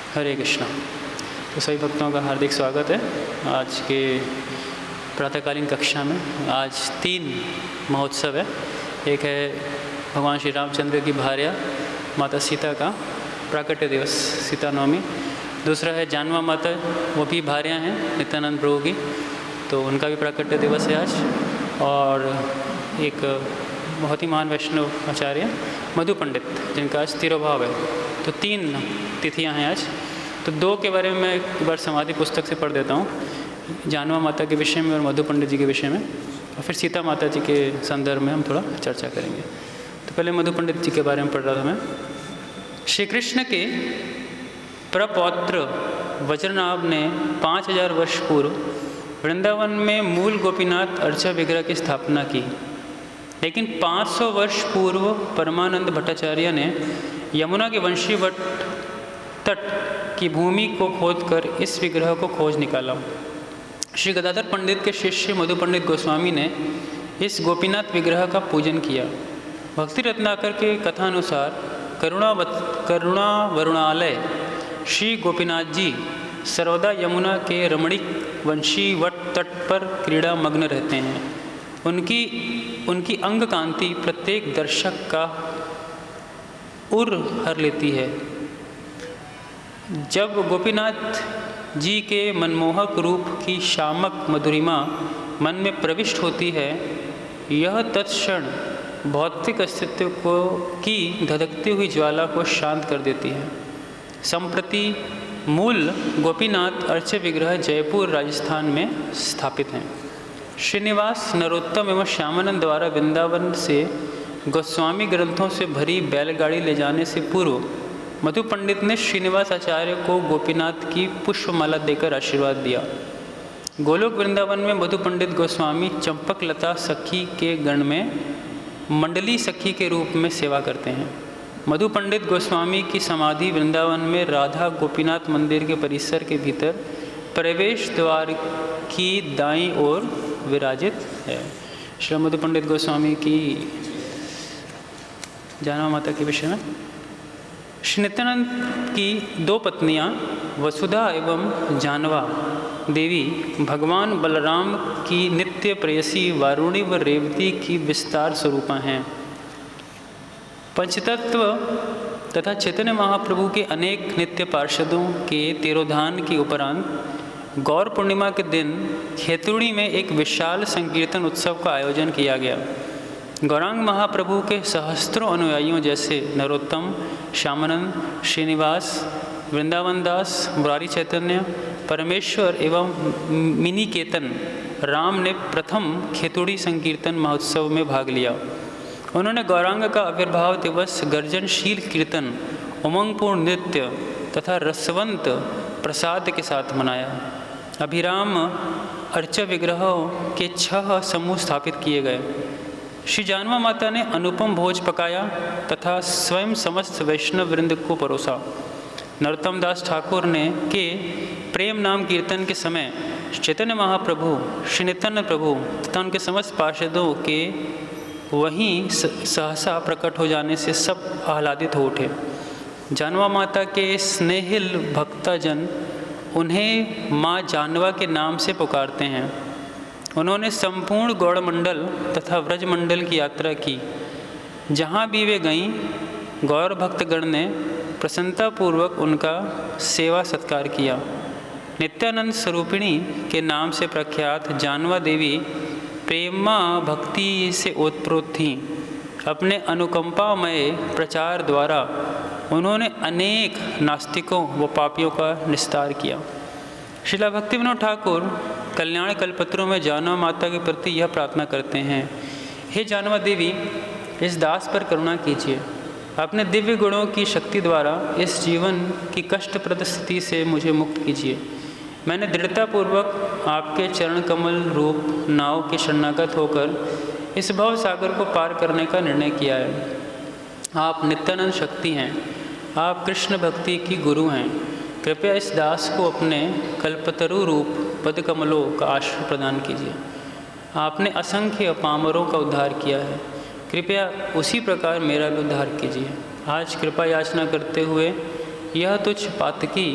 हरे कृष्णा। तो सभी भक्तों का हार्दिक स्वागत है आज के प्रातःकालीन कक्षा में। आज 3 महोत्सव है। एक है भगवान श्री रामचंद्र की भार्या माता सीता का प्राकट्य दिवस, सीता नवमी। दूसरा है जानवा माता, वो भी भार्या हैं नित्यानंद प्रभु की, तो उनका भी प्राकट्य दिवस है आज। और एक बहुत ही महान वैष्णव आचार्य मधु पंडित, जिनका आज तिरोभाव है। तो 3 तिथियां हैं आज। तो 2 के बारे में मैं एक बार समाधि पुस्तक से पढ़ देता हूँ, जानवा माता के विषय में और मधु पंडित जी के विषय में, और फिर सीता माता जी के संदर्भ में हम थोड़ा चर्चा करेंगे। तो पहले मधु पंडित जी के बारे में पढ़ रहा था मैं। श्री कृष्ण के प्रपौत्र वज्रनाभ ने 5000 वर्ष पूर्व वृंदावन में मूल गोपीनाथ अर्चा विग्रह की स्थापना की, लेकिन 500 वर्ष पूर्व परमानंद भट्टाचार्य ने यमुना के वंशीवट तट की भूमि को खोदकर इस विग्रह को खोज निकाला। श्री गदाधर पंडित के शिष्य मधु पंडित गोस्वामी ने इस गोपीनाथ विग्रह का पूजन किया। भक्ति रत्नाकर के कथानुसार करुणा वरुणालय श्री गोपीनाथ जी सर्वदा यमुना के रमणीक वंशीवट तट पर क्रीड़ा मग्न रहते हैं। उनकी अंग कांति प्रत्येक दर्शक का उर हर लेती है। जब गोपीनाथ जी के मनमोहक रूप की शामक मधुरिमा मन में प्रविष्ट होती है, यह तत्क्षण भौतिक अस्तित्व की धधकती हुई ज्वाला को शांत कर देती है। संप्रति मूल गोपीनाथ अर्च विग्रह जयपुर राजस्थान में स्थापित हैं। श्रीनिवास नरोत्तम एवं श्यामानंद द्वारा वृंदावन से गोस्वामी ग्रंथों से भरी बैलगाड़ी ले जाने से पूर्व मधु पंडित ने श्रीनिवास आचार्य को गोपीनाथ की पुष्पमाला देकर आशीर्वाद दिया। गोलोक वृंदावन में मधु पंडित गोस्वामी चंपक लता सखी के गण में मंडली सखी के रूप में सेवा करते हैं। मधु पंडित गोस्वामी की समाधि वृंदावन में राधा गोपीनाथ मंदिर के परिसर के भीतर प्रवेश द्वार की दाईं ओर विराजित है। श्री मधु पंडित गोस्वामी की जानवा माता के विषय में। श्री नित्यानंद की 2 पत्नियां वसुधा एवं जानवा देवी भगवान बलराम की नित्य प्रेयसी वारुणी व रेवती की विस्तार स्वरूपा हैं। पंचतत्व तथा चैतन्य महाप्रभु के अनेक नित्य पार्षदों के तिरोधान के उपरांत गौर पूर्णिमा के दिन खेतुड़ी में एक विशाल संकीर्तन उत्सव का आयोजन किया गया। गौरांग महाप्रभु के सहस्त्रों अनुयायियों जैसे नरोत्तम, श्यामानंद, श्रीनिवास, वृंदावन दास, मुरारी चैतन्य, परमेश्वर एवं मिनिकेतन राम ने प्रथम खेतुड़ी संकीर्तन महोत्सव में भाग लिया। उन्होंने गौरांग का आविर्भाव दिवस गर्जनशील कीर्तन, उमंगपूर्ण नृत्य तथा रसवंत प्रसाद के साथ मनाया। अभिराम अर्च विग्रहों के 6 समूह स्थापित किए गए। श्री जानवा माता ने अनुपम भोज पकाया तथा स्वयं समस्त वैष्णव वृंद को परोसा। नरोत्तम दास ठाकुर ने के प्रेम नाम कीर्तन के समय चैतन्य महाप्रभु, श्री नित्यानंद प्रभु तथा उनके समस्त पार्षदों के वहीं सहसा प्रकट हो जाने से सब आह्लादित हो उठे। जानवा माता के स्नेहिल भक्तजन उन्हें माँ जानवा के नाम से पुकारते हैं। उन्होंने संपूर्ण गौड़मंडल तथा व्रजमंडल की यात्रा की। जहाँ भी वे गईं, गौर भक्तगण ने प्रसन्नतापूर्वक उनका सेवा सत्कार किया। नित्यानंद स्वरूपिणी के नाम से प्रख्यात जानवा देवी प्रेमा भक्ति से ओतप्रोत थीं। अपने अनुकंपामय प्रचार द्वारा उन्होंने अनेक नास्तिकों व पापियों का निस्तार किया। श्रीला भक्ति विनोद ठाकुर कल्याण कल्पत्रों में जानवा माता के प्रति यह प्रार्थना करते हैं, हे जानवा देवी, इस दास पर करुणा कीजिए। अपने दिव्य गुणों की शक्ति द्वारा इस जीवन की कष्टप्रद स्थिति से मुझे मुक्त कीजिए। मैंने दृढ़तापूर्वक आपके चरण कमल रूप नाव के शरणागत होकर इस भव सागर को पार करने का निर्णय किया है। आप नित्यानंद शक्ति हैं, आप कृष्ण भक्ति की गुरु हैं। कृपया इस दास को अपने कल्पतरु रूप पदकमलों का आश्रय प्रदान कीजिए। आपने असंख्य पामरों का उद्धार किया है, कृपया उसी प्रकार मेरा भी उद्धार कीजिए। आज कृपा याचना करते हुए यह तुच्छ पातकी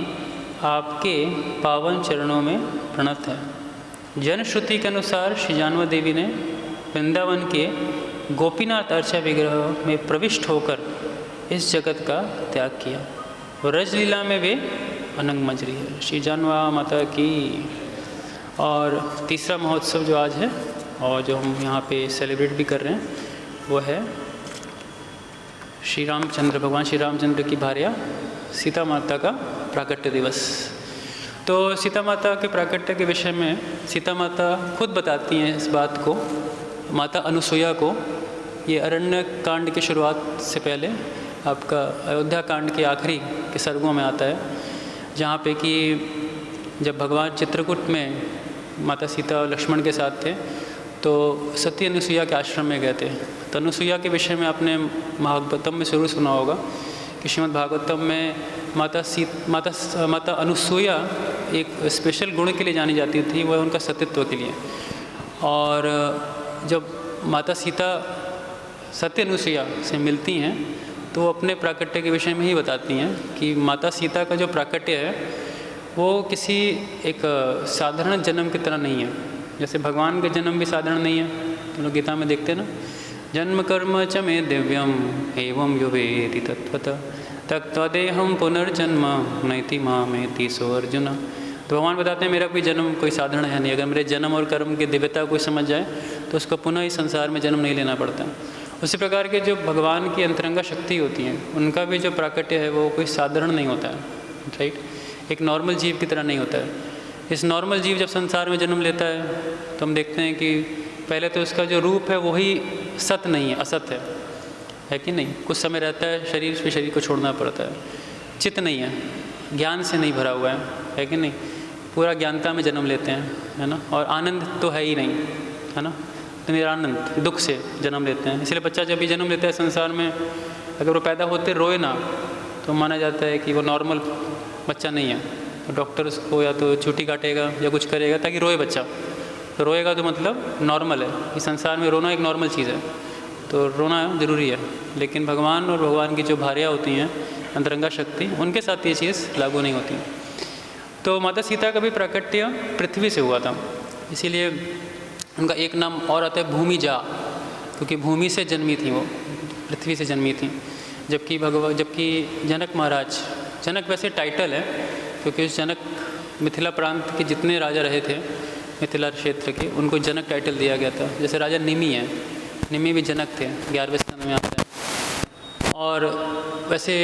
आपके पावन चरणों में प्रणत है। जनश्रुति के अनुसार श्री जानवा देवी ने वृंदावन के गोपीनाथ अर्चा विग्रह में प्रविष्ट होकर इस जगत का त्याग किया। व्रजलीला में वे अनंग मंजरी है। श्री जानवा माता की। और तीसरा महोत्सव जो आज है और जो हम यहाँ पे सेलिब्रेट भी कर रहे हैं वो है श्री रामचंद्र, भगवान श्री रामचंद्र की भार्या सीता माता का प्राकट्य दिवस। तो सीता माता के प्राकट्य के विषय में सीता माता खुद बताती हैं इस बात को, माता अनुसुईया को। ये अरण्य कांड की शुरुआत से पहले आपका अयोध्या कांड के आखिरी के सर्गों में आता है, जहाँ पे कि जब भगवान चित्रकूट में माता सीता और लक्ष्मण के साथ थे तो सती अनुसुईया के आश्रम में गए थे। तो अनुसुईया के विषय में आपने भागवतम में जरूर सुना होगा कि श्रीमद् भागवतम में माता अनुसुईया एक स्पेशल गुण के लिए जानी जाती थी, वह उनका सतीत्व के लिए। और जब माता सीता सत्य अनुसुईया से मिलती हैं तो वो अपने प्राकट्य के विषय में ही बताती हैं कि माता सीता का जो प्राकट्य है वो किसी एक साधारण जन्म की तरह नहीं है। जैसे भगवान के जन्म भी साधारण नहीं है, तो लोग गीता में देखते हैं ना, जन्म कर्म च मे दिव्यम एवं यो वेति तत्वतः तत्त्वदेहम पुनर्जन्म नैति मामेति सो अर्जुन। तो भगवान बताते हैं मेरा कोई जन्म कोई साधारण है नहीं। अगर मेरे जन्म और कर्म की दिव्यता कोई समझ जाए तो उसको पुनः इस संसार में जन्म नहीं लेना पड़ता। उसी प्रकार के जो भगवान की अंतरंगा शक्ति होती हैं उनका भी जो प्राकट्य है वो कोई साधारण नहीं होता है, राइट। एक नॉर्मल जीव की तरह नहीं होता है। इस नॉर्मल जीव जब संसार में जन्म लेता है तो हम देखते हैं कि पहले तो उसका जो रूप है वही सत नहीं है, असत है कि नहीं। कुछ समय रहता है शरीर, फिर शरीर को छोड़ना पड़ता है। चित्त नहीं है, ज्ञान से नहीं भरा हुआ है कि नहीं। पूरा ज्ञानता में जन्म लेते हैं, है ना। और आनंद तो है ही नहीं, है ना। तो निरानंद दुख से जन्म लेते हैं। इसलिए बच्चा जब भी जन्म लेता है संसार में, अगर वो पैदा होते रोए ना तो माना जाता है कि वो नॉर्मल बच्चा नहीं है। तो डॉक्टर उसको या तो चूटी काटेगा या कुछ करेगा ताकि रोए बच्चा। तो रोएगा तो मतलब नॉर्मल है। इस संसार में रोना एक नॉर्मल चीज़ है, तो रोना ज़रूरी है। लेकिन भगवान और भगवान की जो भार्या होती हैं अंतरंगा शक्ति, उनके साथ ये चीज़ लागू नहीं होती। तो माता सीता का भी प्राकट्य पृथ्वी से हुआ था, इसीलिए उनका एक नाम और आता है भूमिजा, क्योंकि भूमि से जन्मी थी वो, पृथ्वी से जन्मी थी। जबकि जनक महाराज, जनक वैसे टाइटल है क्योंकि उस जनक मिथिला प्रांत के जितने राजा रहे थे मिथिला क्षेत्र के, उनको जनक टाइटल दिया गया था। जैसे राजा निमि है, निमि भी जनक थे, 11वें स्कंद में आता है। और वैसे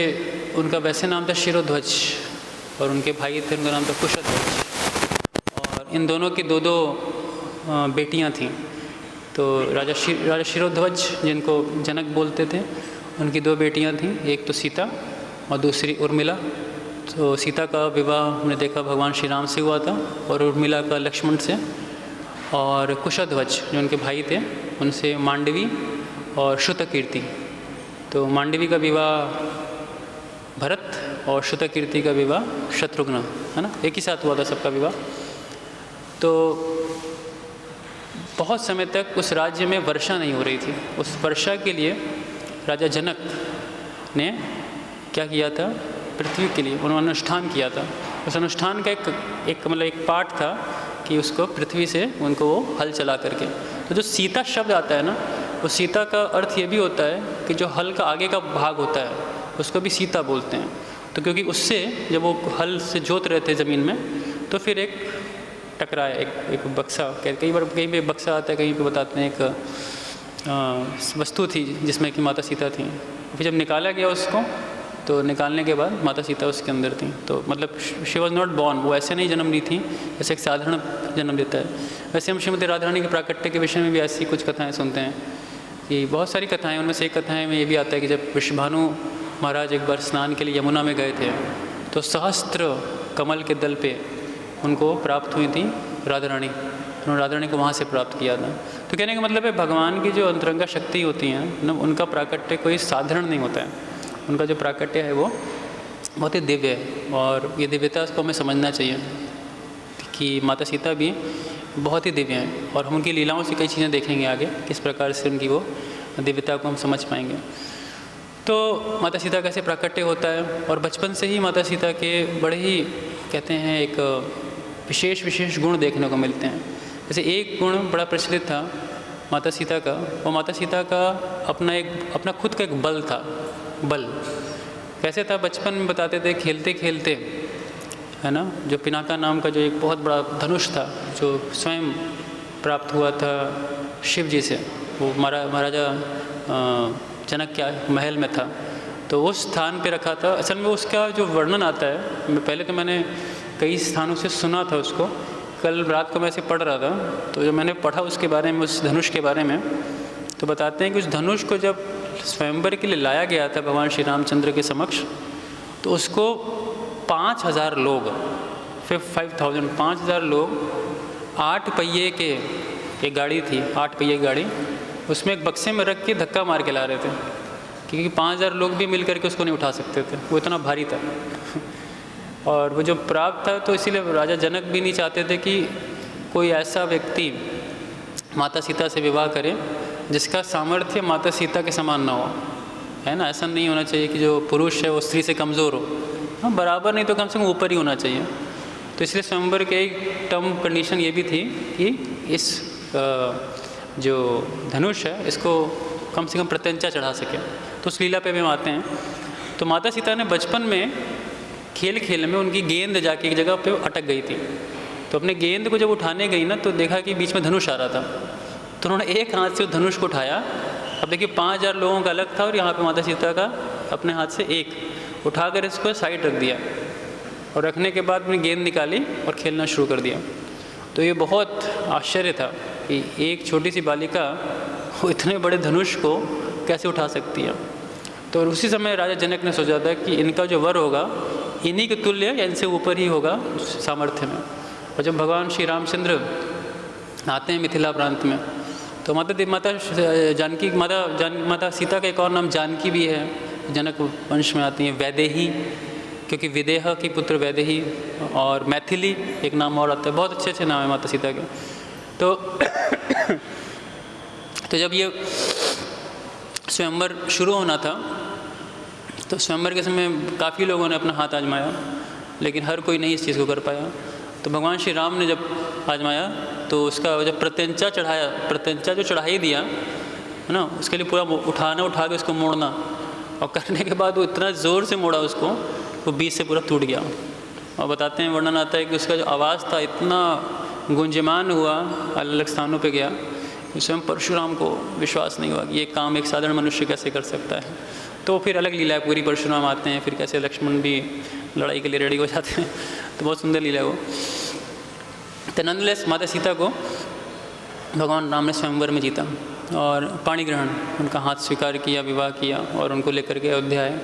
उनका वैसे नाम था शिरोध्वज, और उनके भाई थे, उनका नाम था कुशध्वज। और इन दोनों की दो बेटियां थीं। तो राजा शिरोध्वज जिनको जनक बोलते थे, उनकी 2 बेटियां थीं, एक तो सीता और दूसरी उर्मिला। तो सीता का विवाह हमने देखा भगवान श्री राम से हुआ था और उर्मिला का लक्ष्मण से। और कुशध्वज जो उनके भाई थे उनसे मांडवी और श्रुतकीर्ति। तो मांडवी का विवाह भरत और श्रुतकीर्ति का विवाह शत्रुघ्न, है ना, एक ही साथ हुआ था सबका विवाह। तो बहुत समय तक उस राज्य में वर्षा नहीं हो रही थी। उस वर्षा के लिए राजा जनक ने क्या किया था, पृथ्वी के लिए उन्होंने अनुष्ठान किया था। उस अनुष्ठान का एक पार्ट था कि उसको पृथ्वी से उनको वो हल चला करके। तो जो सीता शब्द आता है ना, वो सीता का अर्थ ये भी होता है कि जो हल का आगे का भाग होता है उसको भी सीता बोलते हैं। तो क्योंकि उससे जब वो हल से जोत रहे थे ज़मीन में, तो फिर एक टकराया, एक बक्सा, कई बार कहीं पे बक्सा आता है, कहीं पे बताते हैं एक वस्तु थी जिसमें कि माता सीता थी। फिर जब निकाला गया उसको, तो निकालने के बाद माता सीता उसके अंदर थी। तो मतलब शी वॉज नॉट बॉर्न, वो ऐसे नहीं जन्म ली थी जैसे एक साधारण जन्म लेता है। वैसे हम श्रीमती राधा रानी के प्राकट्य के विषय में भी ऐसी कुछ कथाएं सुनते हैं कि बहुत सारी कथाएं, उनमें से एक कथाएं में ये भी आता है कि जब वृषभानु महाराज एक बार स्नान के लिए यमुना में गए थे, तो सहस्त्र कमल के दल पे उनको प्राप्त हुई थी राधा रानी। उन्होंने राधा रानी को वहाँ से प्राप्त किया था। तो कहने का मतलब है भगवान की जो अंतरंगा शक्ति होती हैं ना, उनका प्राकट्य कोई साधारण नहीं होता है। उनका जो प्राकट्य है वो बहुत ही दिव्य है, और ये दिव्यता को हमें समझना चाहिए कि माता सीता भी बहुत ही दिव्य हैं। और हम उनकी लीलाओं से कई चीज़ें देखेंगे आगे, किस प्रकार से उनकी वो दिव्यता को हम समझ पाएंगे। तो माता सीता कैसे प्राकट्य होता है, और बचपन से ही माता सीता के बड़े ही कहते हैं एक विशेष गुण देखने को मिलते हैं। जैसे एक गुण बड़ा प्रचलित था माता सीता का, वो माता सीता का अपना खुद का एक बल था। बल कैसे था, बचपन में बताते थे खेलते खेलते, है ना, जो पिनाका नाम का जो एक बहुत बड़ा धनुष था जो स्वयं प्राप्त हुआ था शिव जी से, वो महाराजा जनक के महल में था, तो उस स्थान पे रखा था। असल में उसका जो वर्णन आता है, पहले तो मैंने कई स्थानों से सुना था उसको, कल रात को मैं ऐसे पढ़ रहा था, तो जब मैंने पढ़ा उसके बारे में, उस धनुष के बारे में, तो बताते हैं कि उस धनुष को जब स्वयंवर के लिए लाया गया था भगवान श्री रामचंद्र के समक्ष, तो उसको 5000 लोग, 5,000 लोग 8 पहिए के, एक गाड़ी थी 8 पहिए की गाड़ी, उसमें एक बक्से में रख के धक्का मार के ला रहे थे, क्योंकि 5000 लोग भी मिल करके उसको नहीं उठा सकते थे, वो इतना भारी था। और वो जो प्राप्त था, तो इसीलिए राजा जनक भी नहीं चाहते थे कि कोई ऐसा व्यक्ति माता सीता से विवाह करे जिसका सामर्थ्य माता सीता के समान ना हो, है ना। ऐसा नहीं होना चाहिए कि जो पुरुष है वो स्त्री से कमज़ोर हो, हाँ बराबर नहीं तो कम से कम ऊपर ही होना चाहिए। तो इसलिए स्वयंवर के एक टर्म कंडीशन ये भी थी कि इस जो धनुष है इसको कम से कम प्रत्यंचा चढ़ा सके। तो उस लीला पे भी हम आते हैं। तो माता सीता ने बचपन में खेल खेल में उनकी गेंद जाके एक जगह पे अटक गई थी, तो अपने गेंद को जब उठाने गई ना, तो देखा कि बीच में धनुष आ रहा था, तो उन्होंने एक हाथ से उस धनुष को उठाया। अब देखिए 5000 लोगों का अलग था, और यहाँ पे माता सीता का अपने हाथ से एक उठाकर इसको साइड रख दिया, और रखने के बाद अपनी गेंद निकाली और खेलना शुरू कर दिया। तो ये बहुत आश्चर्य था कि एक छोटी सी बालिका वो इतने बड़े धनुष को कैसे उठा सकती है। तो उसी समय राजा जनक ने सोचा था कि इनका जो वर होगा इन्हीं के तुल्य या इनसे ऊपर ही होगा सामर्थ्य में। और जब भगवान श्री रामचंद्र आते हैं मिथिला प्रांत में, तो माता सीता का एक और नाम जानकी भी है, जनक वंश में आती हैं। वैदेही, क्योंकि विदेह की पुत्र वैदेही, और मैथिली एक नाम और आता है। बहुत अच्छे अच्छे नाम है माता सीता के। तो जब ये स्वयंवर शुरू होना था, तो स्वयंवर के समय काफ़ी लोगों ने अपना हाथ आजमाया, लेकिन हर कोई नहीं इस चीज़ को कर पाया। तो भगवान श्री राम ने जब आजमाया, तो उसका जब प्रत्यंचा चढ़ाया, प्रत्यंचा जो चढ़ा ही दिया है ना, उसके लिए पूरा उठा के उसको मोड़ना, और करने के बाद वो इतना ज़ोर से मोड़ा उसको, वो बीच से पूरा टूट गया। और बताते हैं, वर्णन आता है कि उसका जो आवाज़ था इतना गुंजमान हुआ, अलग अलग स्थानों पे गया, स्वयं परशुराम को विश्वास नहीं हुआ कि ये काम एक साधारण मनुष्य कैसे कर सकता है। तो फिर अलग लीला है पूरी, परशुराम आते हैं, फिर कैसे लक्ष्मण भी लड़ाई के लिए रेडी हो जाते हैं। तो बहुत सुंदर लीला है वो। तो नंदलेस माता सीता को भगवान राम ने स्वयंवर में जीता, और पाणी ग्रहण, उनका हाथ स्वीकार किया, विवाह किया, और उनको लेकर के अयोध्या आए।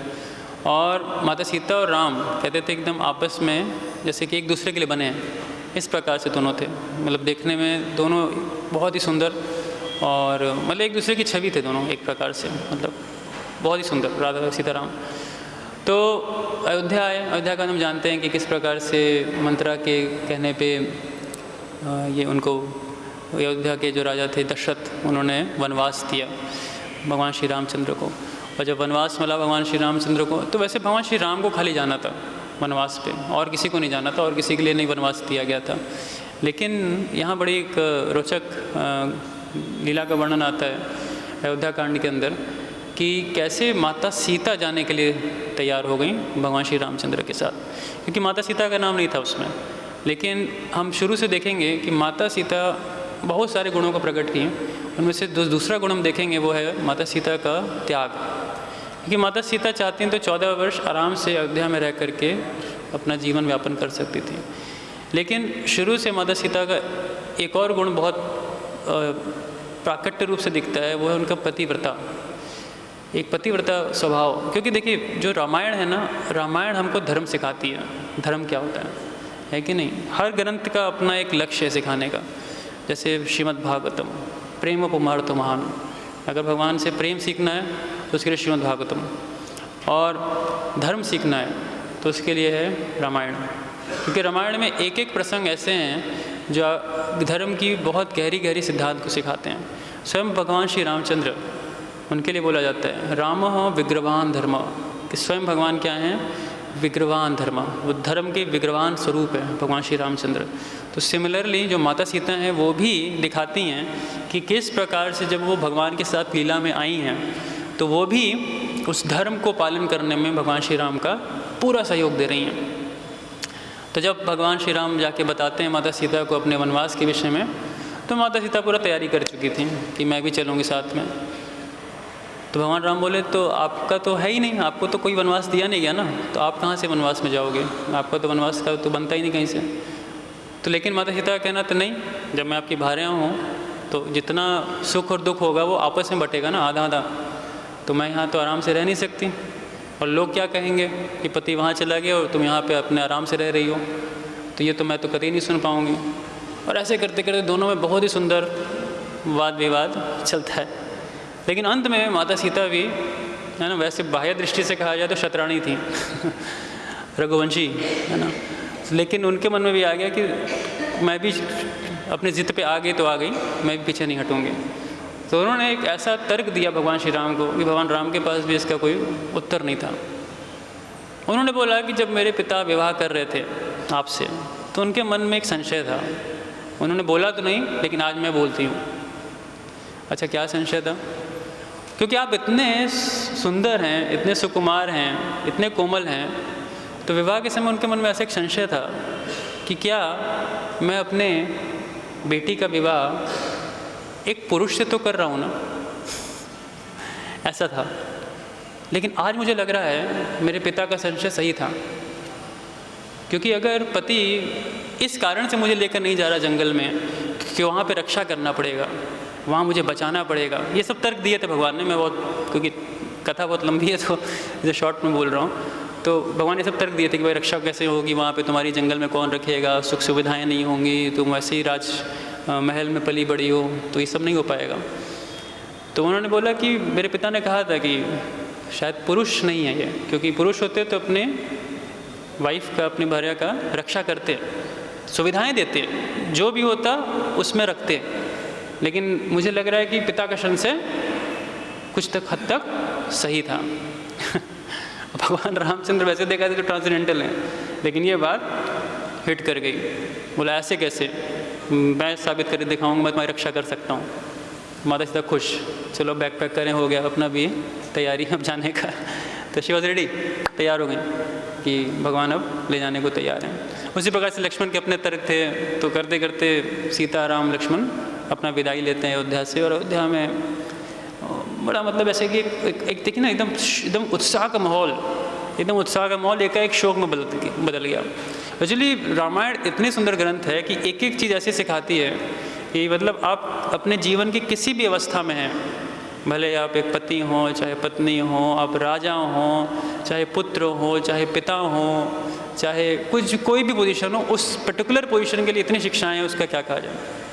और माता सीता और राम कहते थे एकदम आपस में जैसे कि एक दूसरे के लिए बने हैं, इस प्रकार से दोनों थे। मतलब देखने में दोनों बहुत ही सुंदर, और मतलब एक दूसरे की छवि थे दोनों एक प्रकार से, मतलब बहुत ही सुंदर राधा सीताराम। तो अयोध्या आए। अयोध्या का हम जानते हैं कि किस प्रकार से मंत्रा के कहने पे ये उनको, अयोध्या के जो राजा थे दशरथ, उन्होंने वनवास दिया भगवान श्री रामचंद्र को। और जब वनवास मिला भगवान श्री रामचंद्र को, तो वैसे भगवान श्री राम को खाली जाना था वनवास पे, और किसी को नहीं जाना था, और किसी के लिए नहीं वनवास दिया गया था। लेकिन यहाँ बड़ी एक रोचक लीला का वर्णन आता है अयोध्या कांड के अंदर, कि कैसे माता सीता जाने के लिए तैयार हो गई भगवान श्री रामचंद्र के साथ, क्योंकि माता सीता का नाम नहीं था उसमें। लेकिन हम शुरू से देखेंगे कि माता सीता बहुत सारे गुणों को प्रकट किए। उनमें से दूसरा गुण हम देखेंगे वो है माता सीता का त्याग, क्योंकि माता सीता चाहती हैं तो 14 वर्ष आराम से अयोध्या में रह करके अपना जीवन यापन कर सकती थी। लेकिन शुरू से माता सीता का एक और गुण बहुत प्राकट्य रूप से दिखता है, वो है उनका पतिव्रता, एक पतिव्रता स्वभाव। क्योंकि देखिए जो रामायण है ना, रामायण हमको धर्म सिखाती है, धर्म क्या होता है कि नहीं। हर ग्रंथ का अपना एक लक्ष्य है सिखाने का। जैसे श्रीमद् भागवतम, प्रेम उपमार्थ महान, अगर भगवान से प्रेम सीखना है तो उसके लिए श्रीमद् भागवतम, और धर्म सीखना है तो उसके लिए है रामायण। क्योंकि रामायण में एक एक प्रसंग ऐसे हैं जो धर्म की बहुत गहरी गहरी सिद्धांत को सिखाते हैं। स्वयं भगवान श्री रामचंद्र उनके लिए बोला जाता है राम विग्रवान धर्म, कि स्वयं भगवान क्या हैं, विग्रवान धर्म, वो धर्म के विग्रवान स्वरूप है भगवान श्री रामचंद्र। तो सिमिलरली जो माता सीता हैं वो भी दिखाती हैं कि किस प्रकार से जब वो भगवान के साथ लीला में आई हैं तो वो भी उस धर्म को पालन करने में भगवान श्री राम का पूरा सहयोग दे रही हैं। तो जब भगवान श्री राम जाके बताते हैं माता सीता को अपने वनवास के विषय में, तो माता सीता पूरा तैयारी कर चुकी थी कि मैं भी चलूँगी साथ में। तो भगवान राम बोले तो आपका तो है ही नहीं, आपको तो कोई वनवास दिया नहीं गया ना, तो आप कहाँ से वनवास में जाओगे, आपका तो वनवास का तो बनता ही नहीं कहीं से। तो लेकिन माता सीता का कहना तो नहीं, जब मैं आपकी भार्या हूँ तो जितना सुख और दुख होगा वो आपस में बटेगा ना, आधा आधा। तो मैं यहाँ तो आराम से रह नहीं सकती, और लोग क्या कहेंगे कि पति वहाँ चला गया और तुम यहाँ पे अपने आराम से रह रही हो, तो ये तो मैं तो कतई नहीं सुन पाऊँगी। और ऐसे करते करते दोनों में बहुत ही सुंदर वाद विवाद चलता है। लेकिन अंत में माता सीता भी है ना, वैसे बाह्य दृष्टि से कहा जाए तो शतरानी थी रघुवंशी है ना, लेकिन उनके मन में भी आ गया कि मैं भी अपने जिद पे आ गई तो आ गई, मैं भी पीछे नहीं हटूँगी। तो उन्होंने एक ऐसा तर्क दिया भगवान श्री राम को कि भगवान राम के पास भी इसका कोई उत्तर नहीं था। उन्होंने बोला कि जब मेरे पिता विवाह कर रहे थे आपसे तो उनके मन में एक संशय था। उन्होंने बोला तो नहीं, लेकिन आज मैं बोलती हूँ। अच्छा, क्या संशय था? क्योंकि आप इतने सुंदर हैं, इतने सुकुमार हैं, इतने कोमल हैं, तो विवाह के समय उनके मन में ऐसा एक संशय था कि क्या मैं अपने बेटी का विवाह एक पुरुष से तो कर रहा हूँ ना, ऐसा था। लेकिन आज मुझे लग रहा है मेरे पिता का संशय सही था, क्योंकि अगर पति इस कारण से मुझे लेकर नहीं जा रहा जंगल में कि वहाँ पे रक्षा करना पड़ेगा, वहाँ मुझे बचाना पड़ेगा, ये सब तर्क दिए थे भगवान ने। मैं बहुत, क्योंकि कथा बहुत लंबी है तो इसे शॉर्ट में बोल रहा हूँ। तो भगवान ने सब तर्क दिए थे कि भाई रक्षा कैसे होगी, वहाँ पे तुम्हारी जंगल में कौन रखेगा, सुख सुविधाएं नहीं होंगी, तुम वैसे ही राज महल में पली बड़ी हो, तो ये सब नहीं हो पाएगा। तो उन्होंने बोला कि मेरे पिता ने कहा था कि शायद पुरुष नहीं है ये, क्योंकि पुरुष होते तो अपने वाइफ का, अपनी भार्या का रक्षा करते, सुविधाएं देते, जो भी होता उसमें रखते। लेकिन मुझे लग रहा है कि पिता का संशय कुछ तक हद तक सही था भगवान रामचंद्र वैसे देखा था तो ट्रांसेंडेंटल हैं, लेकिन ये बात हिट कर गई। बोला ऐसे कैसे, मैं साबित करके दिखाऊंगा मैं तुम्हारी रक्षा कर सकता हूँ। माता सीता खुश, चलो बैग पैक करें, हो गया अपना भी तैयारी अब जाने का। तो शी वॉज रेडी, तैयार हो गई कि भगवान अब ले जाने को तैयार हैं। उसी प्रकार से लक्ष्मण के अपने तर्क थे, तो करते करते सीता राम लक्ष्मण अपना विदाई लेते हैं अयोध्या से। और अयोध्या में बड़ा मतलब ऐसे कि एक देखिए ना, एकदम उत्साह का माहौल, एकदम उत्साह का माहौल एकाएक शोक में बदल गया। एक्चुअली रामायण इतनी सुंदर ग्रंथ है कि एक एक चीज़ ऐसे सिखाती है कि मतलब आप अपने जीवन की किसी भी अवस्था में हैं, भले आप एक पति हों, चाहे पत्नी हों, आप राजा हों, चाहे पुत्र हो, चाहे पिता हो, चाहे कोई भी पोजीशन हो, उस पर्टिकुलर पोजीशन के लिए इतनी शिक्षाएं हैं, उसका क्या कहा जाए।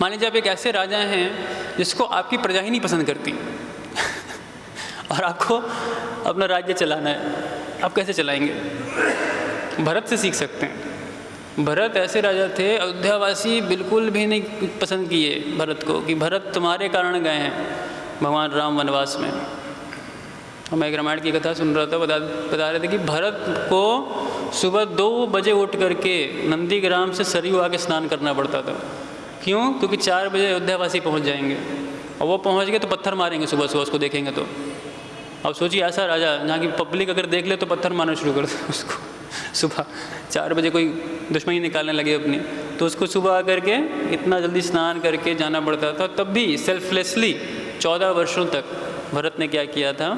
मान लीजिए आप एक ऐसे राजा हैं जिसको आपकी प्रजा ही नहीं पसंद करती और आपको अपना राज्य चलाना है, आप कैसे चलाएंगे? भरत से सीख सकते हैं। भरत ऐसे राजा थे, अयोध्यावासी बिल्कुल भी नहीं पसंद किए भरत को, कि भरत तुम्हारे कारण गए हैं भगवान राम वनवास में। मैं एक रामायण की कथा सुन रहा था, बता रहे थे कि भरत को सुबह 2 बजे उठ करके नंदीग्राम से सरयू आके स्नान करना पड़ता था। क्यों? क्योंकि 4 बजे अयोध्यावासी पहुंच जाएंगे, और वो पहुंच गए तो पत्थर मारेंगे सुबह सुबह उसको देखेंगे तो। अब सोचिए ऐसा राजा जहाँ की पब्लिक अगर देख ले तो पत्थर मारना शुरू कर दे उसको। सुबह 4 बजे कोई दुश्मनी निकालने लगे अपनी, तो उसको सुबह आकर के इतना जल्दी स्नान करके जाना पड़ता था। तब भी सेल्फलेसली 14 वर्षों तक भरत ने क्या किया था?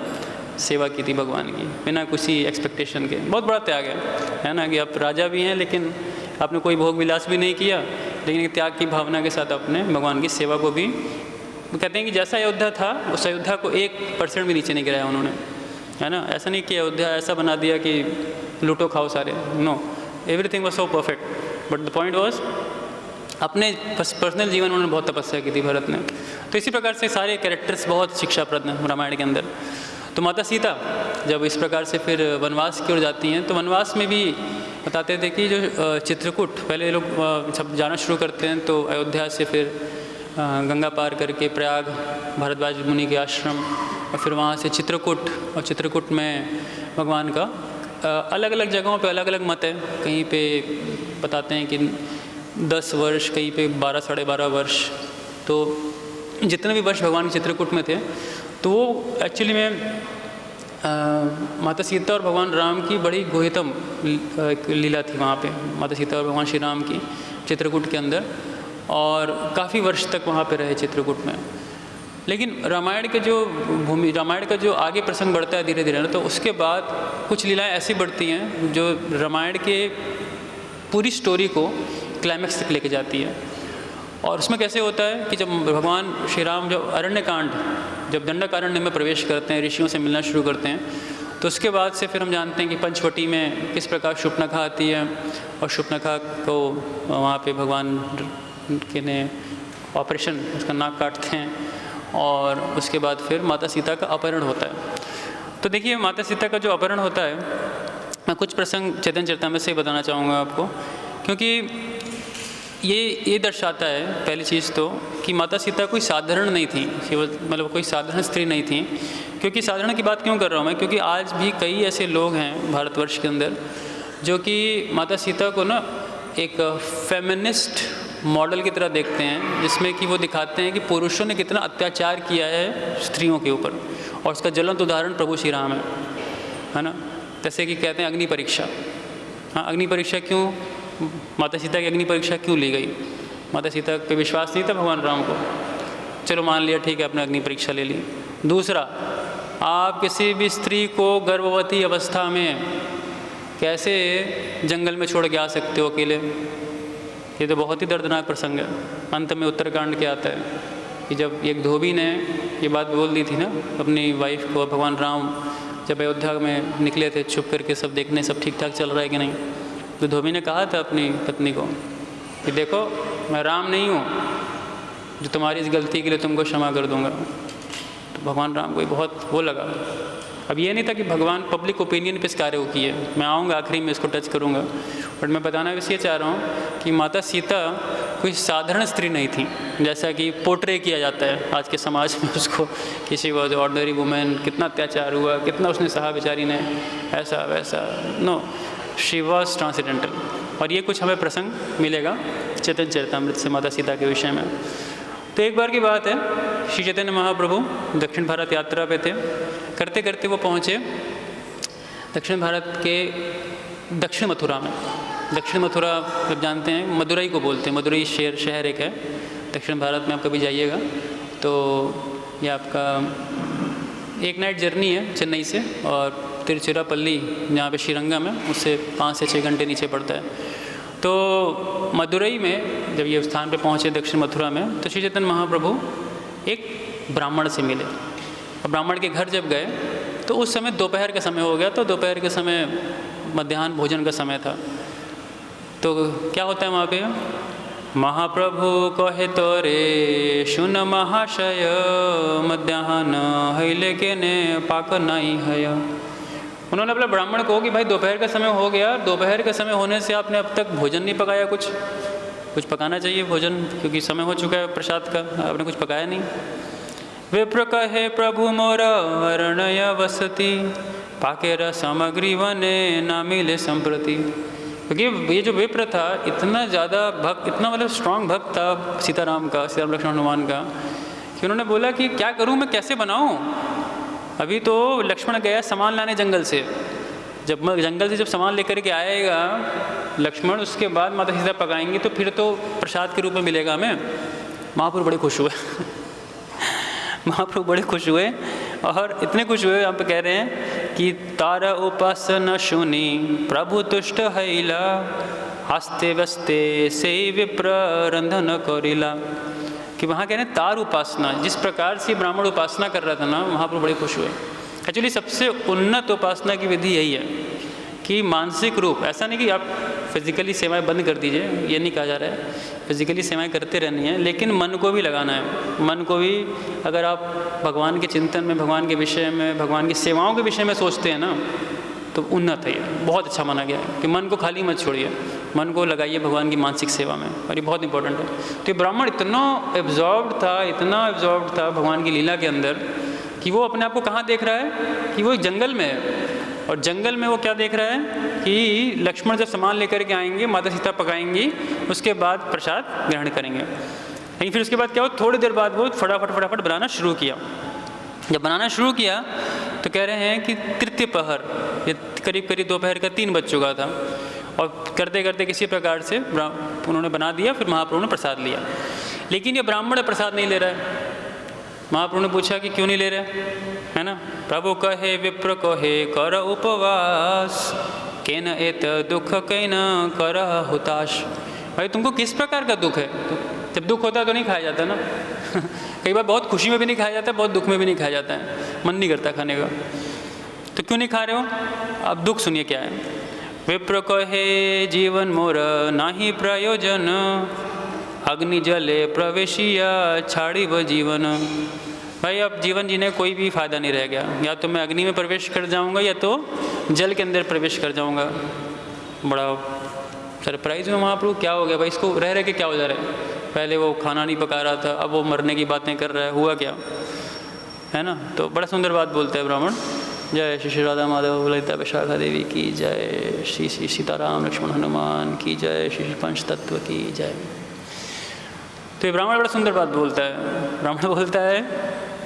सेवा की थी भगवान की, बिना किसी एक्सपेक्टेशन के। बहुत बड़ा त्याग है ना, कि आप राजा भी हैं लेकिन आपने कोई भोग विलास भी नहीं किया, लेकिन एक त्याग की भावना के साथ अपने भगवान की सेवा को भी, कहते हैं कि जैसा अयोध्या था उस अयोध्या को 1% भी नीचे नहीं गिराया उन्होंने, है ना। ऐसा नहीं कि अयोध्या ऐसा बना दिया कि लूटो खाओ सारे, no, everything was so perfect. But the point was अपने पर्सनल जीवन में उन्होंने बहुत तपस्या की थी भरत ने। तो इसी प्रकार से सारे कैरेक्टर्स बहुत शिक्षाप्रद हैं रामायण के अंदर। तो माता सीता जब इस प्रकार से फिर वनवास की ओर जाती हैं, तो वनवास में भी बताते थे कि जो चित्रकूट, पहले लोग जब जाना शुरू करते हैं तो अयोध्या से फिर गंगा पार करके प्रयाग भारद्वाज मुनि के आश्रम, और फिर वहाँ से चित्रकूट, और चित्रकूट में भगवान का अलग अलग जगहों पे अलग अलग मत है। कहीं पे बताते हैं कि 10 वर्ष, कहीं पे 12 साढ़े 12 वर्ष। तो जितने भी वर्ष भगवान चित्रकूट में थे, तो वो एक्चुअली में माता सीता और भगवान राम की बड़ी गुह्यतम लीला थी वहाँ पे, माता सीता और भगवान श्री राम की चित्रकूट के अंदर, और काफ़ी वर्ष तक वहाँ पे रहे चित्रकूट में। लेकिन रामायण रामायण का जो आगे प्रसंग बढ़ता है धीरे धीरे ना, तो उसके बाद कुछ लीलाएं ऐसी बढ़ती हैं जो रामायण के पूरी स्टोरी को क्लाइमैक्स तक लेके जाती है। और उसमें कैसे होता है कि जब भगवान श्री राम जब अरण्यकांड, जब दंडकारण्य में प्रवेश करते हैं, ऋषियों से मिलना शुरू करते हैं, तो उसके बाद से फिर हम जानते हैं कि पंचवटी में किस प्रकार शूर्पणखा आती है, और शूर्पणखा को वहाँ पे भगवान के ने ऑपरेशन, उसका नाक काटते हैं, और उसके बाद फिर माता सीता का अपहरण होता है। तो देखिए, माता सीता का जो अपहरण होता है, मैं कुछ प्रसंग चैतन्य चरितामृत से ही बताना चाहूँगा आपको, क्योंकि ये दर्शाता है पहली चीज़ तो कि माता सीता कोई साधारण नहीं थी, मतलब कोई साधारण स्त्री नहीं थी। क्योंकि साधारण की बात क्यों कर रहा हूँ मैं, क्योंकि आज भी कई ऐसे लोग हैं भारतवर्ष के अंदर जो कि माता सीता को ना एक फेमिनिस्ट मॉडल की तरह देखते हैं, जिसमें कि वो दिखाते हैं कि पुरुषों ने कितना अत्याचार किया है स्त्रियों के ऊपर, और उसका ज्वलंत उदाहरण प्रभु श्री राम है ना। जैसे कि कहते हैं अग्नि परीक्षा। हाँ, अग्नि परीक्षा क्यों, माता सीता की अग्नि परीक्षा क्यों ली गई? माता सीता पे विश्वास नहीं था भगवान राम को, चलो मान लिया, ठीक है, आपने अग्नि परीक्षा ले ली। दूसरा, आप किसी भी स्त्री को गर्भवती अवस्था में कैसे जंगल में छोड़ के आ सकते हो अकेले? ये तो बहुत ही दर्दनाक प्रसंग है। अंत में उत्तरकांड क्या आता है कि जब एक धोबी ने ये बात बोल दी थी ना अपनी वाइफ को, भगवान राम जब अयोध्या में निकले थे छुप करके सब देखने, सब ठीक ठाक चल रहा है कि नहीं, तो धोबी ने कहा था अपनी पत्नी को कि देखो, मैं राम नहीं हूँ जो तुम्हारी इस गलती के लिए तुमको क्षमा कर दूँगा। तो भगवान राम को बहुत वो लगा। अब ये नहीं था कि भगवान पब्लिक ओपिनियन पे इस कार्य को किए, मैं आऊँगा आखिरी में इसको टच करूँगा, बट मैं बताना इसलिए चाह रहा हूँ कि माता सीता कोई साधारण स्त्री नहीं थी, जैसा कि पोर्ट्रे किया जाता है आज के समाज में उसको, किसी वॉज ऑर्डिनरी वुमेन, कितना अत्याचार हुआ, कितना उसने सहा बेचारी ने, ऐसा वैसा। No, she was transcendental. और ये कुछ हमें प्रसंग मिलेगा चैतन्य चरितामृत से माता सीता के विषय में। तो एक बार की बात है, श्री चैतन्य महाप्रभु दक्षिण भारत यात्रा पे थे, करते करते वो पहुँचे दक्षिण भारत के दक्षिण मथुरा में। दक्षिण मथुरा जब जानते हैं, मदुरई को बोलते हैं, मदुरई शहर एक है दक्षिण भारत में। आप कभी जाइएगा तो ये आपका एक नाइट जर्नी है चेन्नई से, और तिरुचिरापल्ली जहाँ पे श्रीरंगम है उससे 5 से 6 घंटे नीचे पड़ता है। तो मदुरई में जब ये स्थान पे पहुँचे दक्षिण मथुरा में, तो श्री चैतन्य महाप्रभु एक ब्राह्मण से मिले, और ब्राह्मण के घर जब गए तो उस समय दोपहर का समय हो गया, तो दोपहर के समय मध्याह्न भोजन का समय था। तो क्या होता है वहाँ पे, महाप्रभु कहे तोरे सुन महाशय, मध्याह्न हैले के ने पाक नहीं है। उन्होंने अपने ब्राह्मण को कि भाई दोपहर का समय हो गया, दोपहर का समय होने से आपने अब तक भोजन नहीं पकाया, कुछ पकाना चाहिए भोजन, क्योंकि समय हो चुका है प्रसाद का, आपने कुछ पकाया नहीं। विप्र कहे प्रभु मोर अरण्य वसति, पाकेरा सामग्री वने ना मिले संप्रति। क्योंकि ये जो विप्र था इतना ज़्यादा भक्त, इतना मतलब स्ट्रांग भक्त था सीताराम का, सीताराम लक्ष्मण हनुमान का, कि उन्होंने बोला कि क्या करूँ मैं, कैसे बनाऊँ? अभी तो लक्ष्मण गया सामान लाने जंगल से, जब जंगल से जब सामान लेकर के आएगा लक्ष्मण, उसके बाद माता सीता पकाएंगे तो फिर तो प्रसाद के रूप में मिलेगा हमें। महाप्रभु बड़े खुश हुए महाप्रभु बड़े खुश हुए, और इतने खुश हुए यहाँ पे कह रहे हैं कि तारा उपासना सुनी प्रभु तुष्ट हैला, हस्ते वस्ते से विप्र रंधन करिला। कि वहाँ कह रहे हैं तार उपासना, जिस प्रकार से ब्राह्मण उपासना कर रहा था ना, वहाँ पर बड़े खुश हुए। एक्चुअली सबसे उन्नत उपासना की विधि यही है कि मानसिक रूप, ऐसा नहीं कि आप फिजिकली सेवाएं बंद कर दीजिए, ये नहीं कहा जा रहा है, फिजिकली सेवाएं करते रहनी है, लेकिन मन को भी लगाना है। मन को भी अगर आप भगवान के चिंतन में, भगवान के विषय में, भगवान की सेवाओं के विषय में सोचते हैं ना, तो उन्नत है, ये बहुत अच्छा माना गया है कि मन को खाली मत छोड़िए, मन को लगाइए भगवान की मानसिक सेवा में, और ये बहुत इंपॉर्टेंट है। तो ये ब्राह्मण इतना एब्जॉर्ब्ड था भगवान की लीला के अंदर कि वो अपने आप को कहाँ देख रहा है कि वो एक जंगल में है, और जंगल में वो क्या देख रहा है कि लक्ष्मण जब सामान लेकर के आएंगे, माता सीता पकाएंगी, उसके बाद प्रसाद ग्रहण करेंगे। लेकिन फिर उसके बाद क्या हो, थोड़ी देर बाद वो फटाफट बनाना शुरू किया। जब बनाना शुरू किया तो कह रहे हैं कि तृतीय पहर, ये करीब दोपहर का 3 बज चुका था, और करते करते किसी प्रकार से उन्होंने बना दिया। फिर महाप्रभु ने प्रसाद लिया, लेकिन ये ब्राह्मण प्रसाद नहीं ले रहा है। महाप्रभु ने पूछा कि क्यों नहीं ले रहे, है ना। प्रभु कहे विप्र कहे कर उपवास, केन एत दुख केन कर हुताश। भाई तुमको किस प्रकार का दुख है? तो जब दुख होता है तो नहीं खाया जाता ना कई बार बहुत खुशी में भी नहीं खाया जाता है, बहुत दुख में भी नहीं खाया जाता है, मन नहीं करता खाने का, तो क्यों नहीं खा रहे हो? अब दुख सुनिए क्या है। विप्र कहे जीवन मोर नाही प्रयोजन, अग्नि जले प्रवेशिया छाड़ी व जीवन। भाई अब जीवन जीने कोई भी फ़ायदा नहीं रह गया, या तो मैं अग्नि में प्रवेश कर जाऊंगा या तो जल के अंदर प्रवेश कर जाऊंगा। बड़ा सरप्राइज में महाप्रभु, क्या हो गया भाई, इसको रह रहे के क्या हो जा रहा है? पहले वो खाना नहीं पका रहा था, अब वो मरने की बातें कर रहा है, हुआ क्या, है ना। तो बड़ा सुंदर बात बोलते हैं ब्राह्मण। जय श्री श्री राधा माधव ललिता विशाखा देवी की जय, श्री श्री सीताराम लक्ष्मण हनुमान की जय, श्री श्री पंचतत्व की जय। तो ये ब्राह्मण बड़ा सुंदर बात बोलता है। ब्राह्मण बोलता है,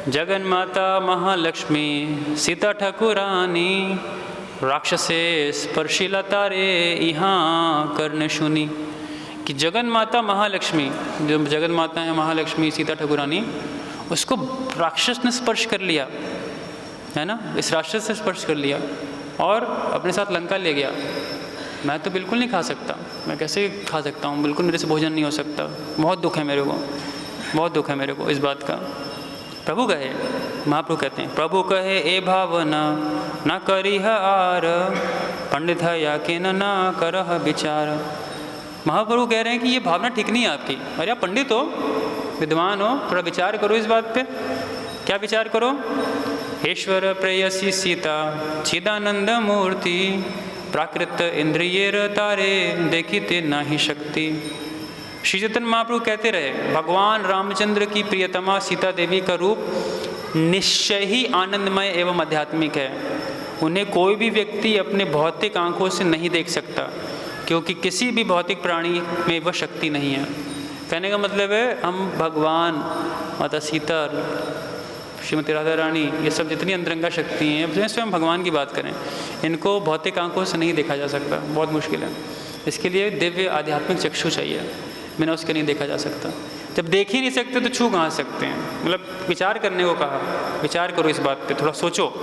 जगन माता महालक्ष्मी सीता ठाकुरानी, राक्षसे स्पर्शिला तारे यहाँ करने सुनी। कि जगन माता महालक्ष्मी, जो जगन माता है महालक्ष्मी सीता ठाकुरानी, उसको राक्षस ने स्पर्श कर लिया, है ना। इस राक्षस से स्पर्श कर लिया और अपने साथ लंका ले गया। मैं तो बिल्कुल नहीं खा सकता, मैं कैसे खा सकता हूँ, बिल्कुल मेरे से भोजन नहीं हो सकता, बहुत दुख है मेरे को, बहुत दुख है मेरे को इस बात का। प्रभु कहे, महाप्रभु कहते हैं, प्रभु कहे ए भावना न करिह आर, पंडित है या के न करह विचार। महाप्रभु कह रहे हैं कि ये भावना ठीक नहीं है आपकी। अरे आप पंडित हो, विद्वान हो, थोड़ा विचार करो इस बात पे। क्या विचार करो? ईश्वर प्रेयसी सीता चिदानंद मूर्ति, प्राकृत इंद्रियर तारे देखिते नाही शक्ति। श्री चैतन्य महाप्रभु कहते रहे, भगवान रामचंद्र की प्रियतमा सीता देवी का रूप निश्चय ही आनंदमय एवं आध्यात्मिक है। उन्हें कोई भी व्यक्ति अपने भौतिक आंखों से नहीं देख सकता, क्योंकि किसी भी भौतिक प्राणी में वह शक्ति नहीं है। कहने का मतलब है, हम भगवान, माता सीता, श्रीमती राधा रानी, ये सब जितनी अंतरंगा शक्ति हैं, जैसे हम भगवान की बात करें, इनको भौतिक आंखों से नहीं देखा जा सकता, बहुत मुश्किल है। इसके लिए दिव्य आध्यात्मिक चक्षु चाहिए, बिना उसके नहीं देखा जा सकता। जब देख ही नहीं सकते तो छू कहाँ सकते हैं? मतलब विचार करने को कहा, विचार करो इस बात पे, थोड़ा सोचो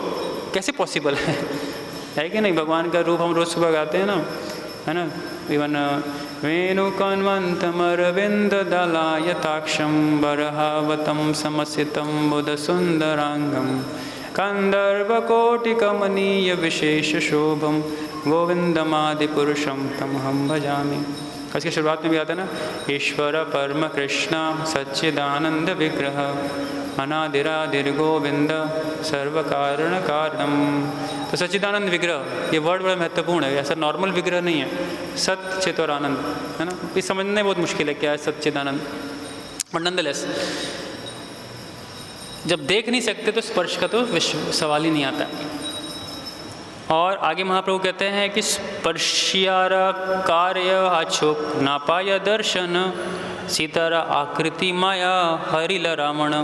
कैसे पॉसिबल है कि नहीं। भगवान का रूप हम रोज़ सुबह गाते हैं ना, है ना। इवन वेणुकन्वन्तमरविन्द दलायताक्षं बरहावतं समसितं बुध सुंदरांगं, कंदर्वकोटिकमनीय विशेष शोभम गोविंदमादिपुरुषं तमहं भजामि। इसकी शुरुआत में भी आता है ना, ईश्वर परम कृष्ण सच्चिदानंद विग्रह, अनादिरादिर गोविंद सर्व कारण कारणम। तो सच्चिदानंद विग्रह, ये वर्ड बड़ा महत्वपूर्ण है, ऐसा नॉर्मल विग्रह नहीं है। सत्य चित और आनंद, है ना। ये समझने बहुत मुश्किल है क्या है सच्चिदानंद, बट नंदलेस जब देख नहीं सकते तो स्पर्श का तो सवाल ही नहीं आता। और आगे महाप्रभु कहते हैं कि स्पर्शियार कार्य अछुक नापाय दर्शन, सीतारा आकृति माया हरिल रावण।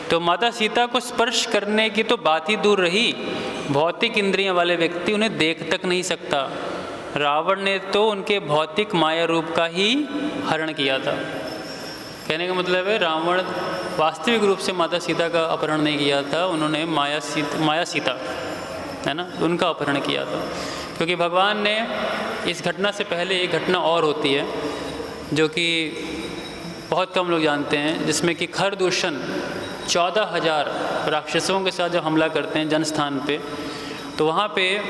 तो माता सीता को स्पर्श करने की तो बात ही दूर रही, भौतिक इंद्रियां वाले व्यक्ति उन्हें देख तक नहीं सकता। रावण ने तो उनके भौतिक माया रूप का ही हरण किया था। कहने का मतलब है, रावण वास्तविक रूप से माता सीता का अपहरण नहीं किया था, उन्होंने माया सीता, है ना, उनका अपहरण किया था। क्योंकि भगवान ने इस घटना से पहले एक घटना और होती है जो कि बहुत कम लोग जानते हैं, जिसमें कि खरदूषण 14,000 राक्षसों के साथ जब हमला करते हैं जनस्थान पे, तो वहाँ पे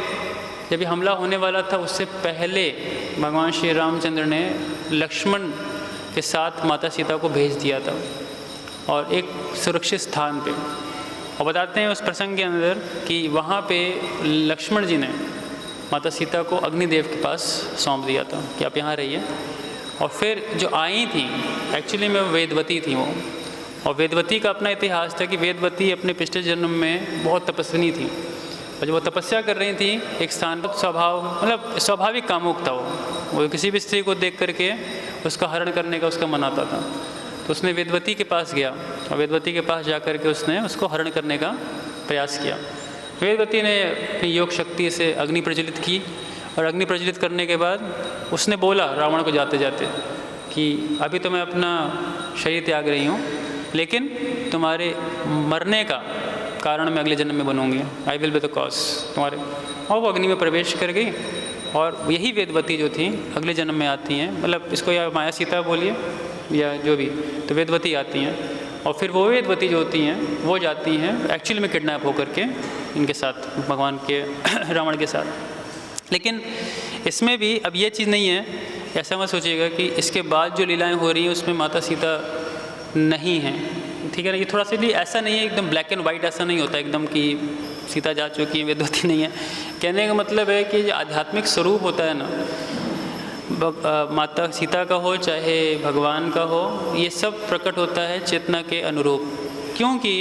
जब ये हमला होने वाला था उससे पहले भगवान श्री रामचंद्र ने लक्ष्मण के साथ माता सीता को भेज दिया था और एक सुरक्षित स्थान पे। और बताते हैं उस प्रसंग के अंदर कि वहाँ पे लक्ष्मण जी ने माता सीता को अग्निदेव के पास सौंप दिया था कि आप यहाँ रहिए। और फिर जो आई थी एक्चुअली में वेदवती थी वो, और वेदवती का अपना इतिहास था कि वेदवती अपने पिछले जन्म में बहुत तपस्विनी थी, और जब वो तपस्या कर रही थी एक स्थान पर, स्वभाव मतलब स्वाभाविक कामुक था वो किसी भी स्त्री को देख करके उसका हरण करने का उसका मन आता था। तो उसने वेदवती के पास गया और वेदवती के पास जा कर के उसने उसको हरण करने का प्रयास किया। वेदवती ने अपनी योग शक्ति से अग्नि प्रज्वलित की, और अग्नि प्रज्वलित करने के बाद उसने बोला रावण को जाते जाते कि अभी तो मैं अपना शरीर त्याग रही हूँ, लेकिन तुम्हारे मरने का कारण मैं अगले जन्म में बनूंगी, I will be the cause तुम्हारे। और वो अग्नि में प्रवेश कर गई, और यही वेदवती जो थी अगले जन्म में आती हैं, मतलब इसको या माया सीता बोलिए या जो भी, तो वेदवती आती हैं। और फिर वो वेदवती जो होती हैं वो जाती हैं एक्चुअली में किडनैप होकर के इनके साथ, भगवान के रावण के साथ। लेकिन इसमें भी अब ये चीज़ नहीं है, ऐसा मत सोचिएगा कि इसके बाद जो लीलाएं हो रही हैं उसमें माता सीता नहीं हैं, ठीक है ना। ये थोड़ा सा भी ऐसा नहीं है एकदम ब्लैक एंड वाइट, ऐसा नहीं होता एकदम कि सीता जा चुकी है वेदवती नहीं है। कहने का मतलब है कि जो आध्यात्मिक स्वरूप होता है ना, माता सीता का हो चाहे भगवान का हो, ये सब प्रकट होता है चेतना के अनुरूप। क्योंकि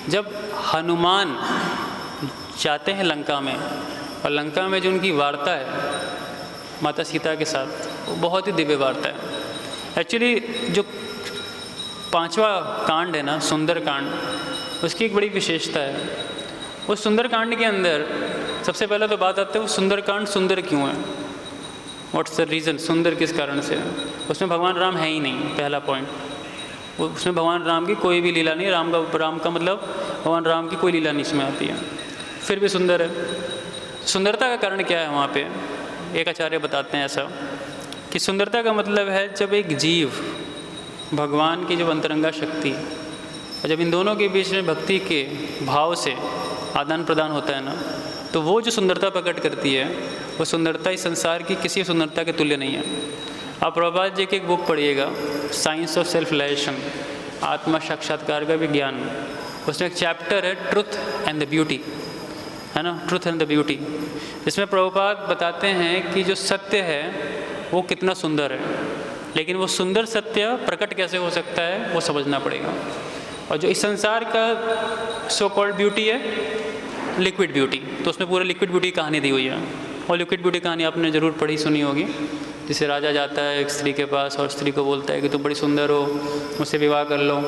जब हनुमान जाते हैं लंका में, और लंका में जो उनकी वार्ता है माता सीता के साथ, वो बहुत ही दिव्य वार्ता है। एक्चुअली जो 5वां कांड है ना, सुंदर कांड, उसकी एक बड़ी विशेषता है। उस सुंदर कांड के अंदर सबसे पहले तो बात आती है वो सुंदर कांड सुंदर क्यों है, व्हाट्स द रीज़न, सुंदर किस कारण से है। उसमें भगवान राम है ही नहीं, पहला पॉइंट। उसमें भगवान राम की कोई भी लीला नहीं, राम का मतलब भगवान राम की कोई लीला नहीं इसमें आती है, फिर भी सुंदर है। सुंदरता का कारण क्या है वहाँ पे, एक आचार्य बताते हैं ऐसा कि सुंदरता का मतलब है जब एक जीव भगवान की जो अंतरंगा शक्ति, और जब इन दोनों के बीच में भक्ति के भाव से आदान प्रदान होता है ना, तो वो जो सुंदरता प्रकट करती है, वो सुंदरता इस संसार की किसी सुंदरता के तुल्य नहीं है। आप प्रभुपाद जी की एक बुक पढ़िएगा, साइंस ऑफ सेल्फ रियलाइजेशन, आत्मा साक्षात्कार का विज्ञान, उसमें एक चैप्टर है ट्रुथ एंड द ब्यूटी, है ना, ट्रुथ एंड द ब्यूटी। इसमें प्रभुपाद बताते हैं कि जो सत्य है वो कितना सुंदर है, लेकिन वो सुंदर सत्य प्रकट कैसे हो सकता है वो समझना पड़ेगा। और जो इस संसार का सो कॉल्ड ब्यूटी है लिक्विड ब्यूटी, तो उसमें पूरा लिक्विड ब्यूटी कहानी दी हुई है। और लिक्विड ब्यूटी कहानी आपने ज़रूर पढ़ी सुनी होगी, जिसे राजा जाता है एक स्त्री के पास और स्त्री को बोलता है कि तुम बड़ी सुंदर हो, मुझसे विवाह कर लो।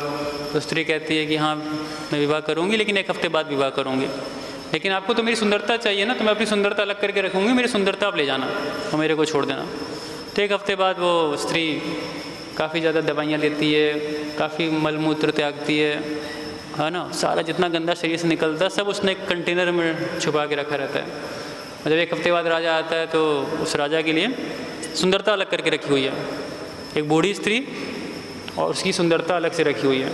तो स्त्री कहती है कि हाँ मैं विवाह करूँगी, लेकिन 1 हफ्ते बाद विवाह करूँगी, लेकिन आपको तो मेरी सुंदरता चाहिए ना, तो मैं अपनी सुंदरता अलग करके रखूँगी, मेरी सुंदरता आप ले जाना और मेरे को छोड़ देना। तो 1 हफ्ते बाद वो स्त्री काफ़ी ज़्यादा दवाइयाँ लेती है, काफ़ी मलमूत्र त्यागती है ना, सारा जितना गंदा शरीर से निकलता है सब उसने एक कंटेनर में छुपा के रखा रहता है। और जब 1 हफ्ते बाद राजा आता है तो उस राजा के लिए सुंदरता अलग करके रखी हुई है, एक बूढ़ी स्त्री और उसकी सुंदरता अलग से रखी हुई है।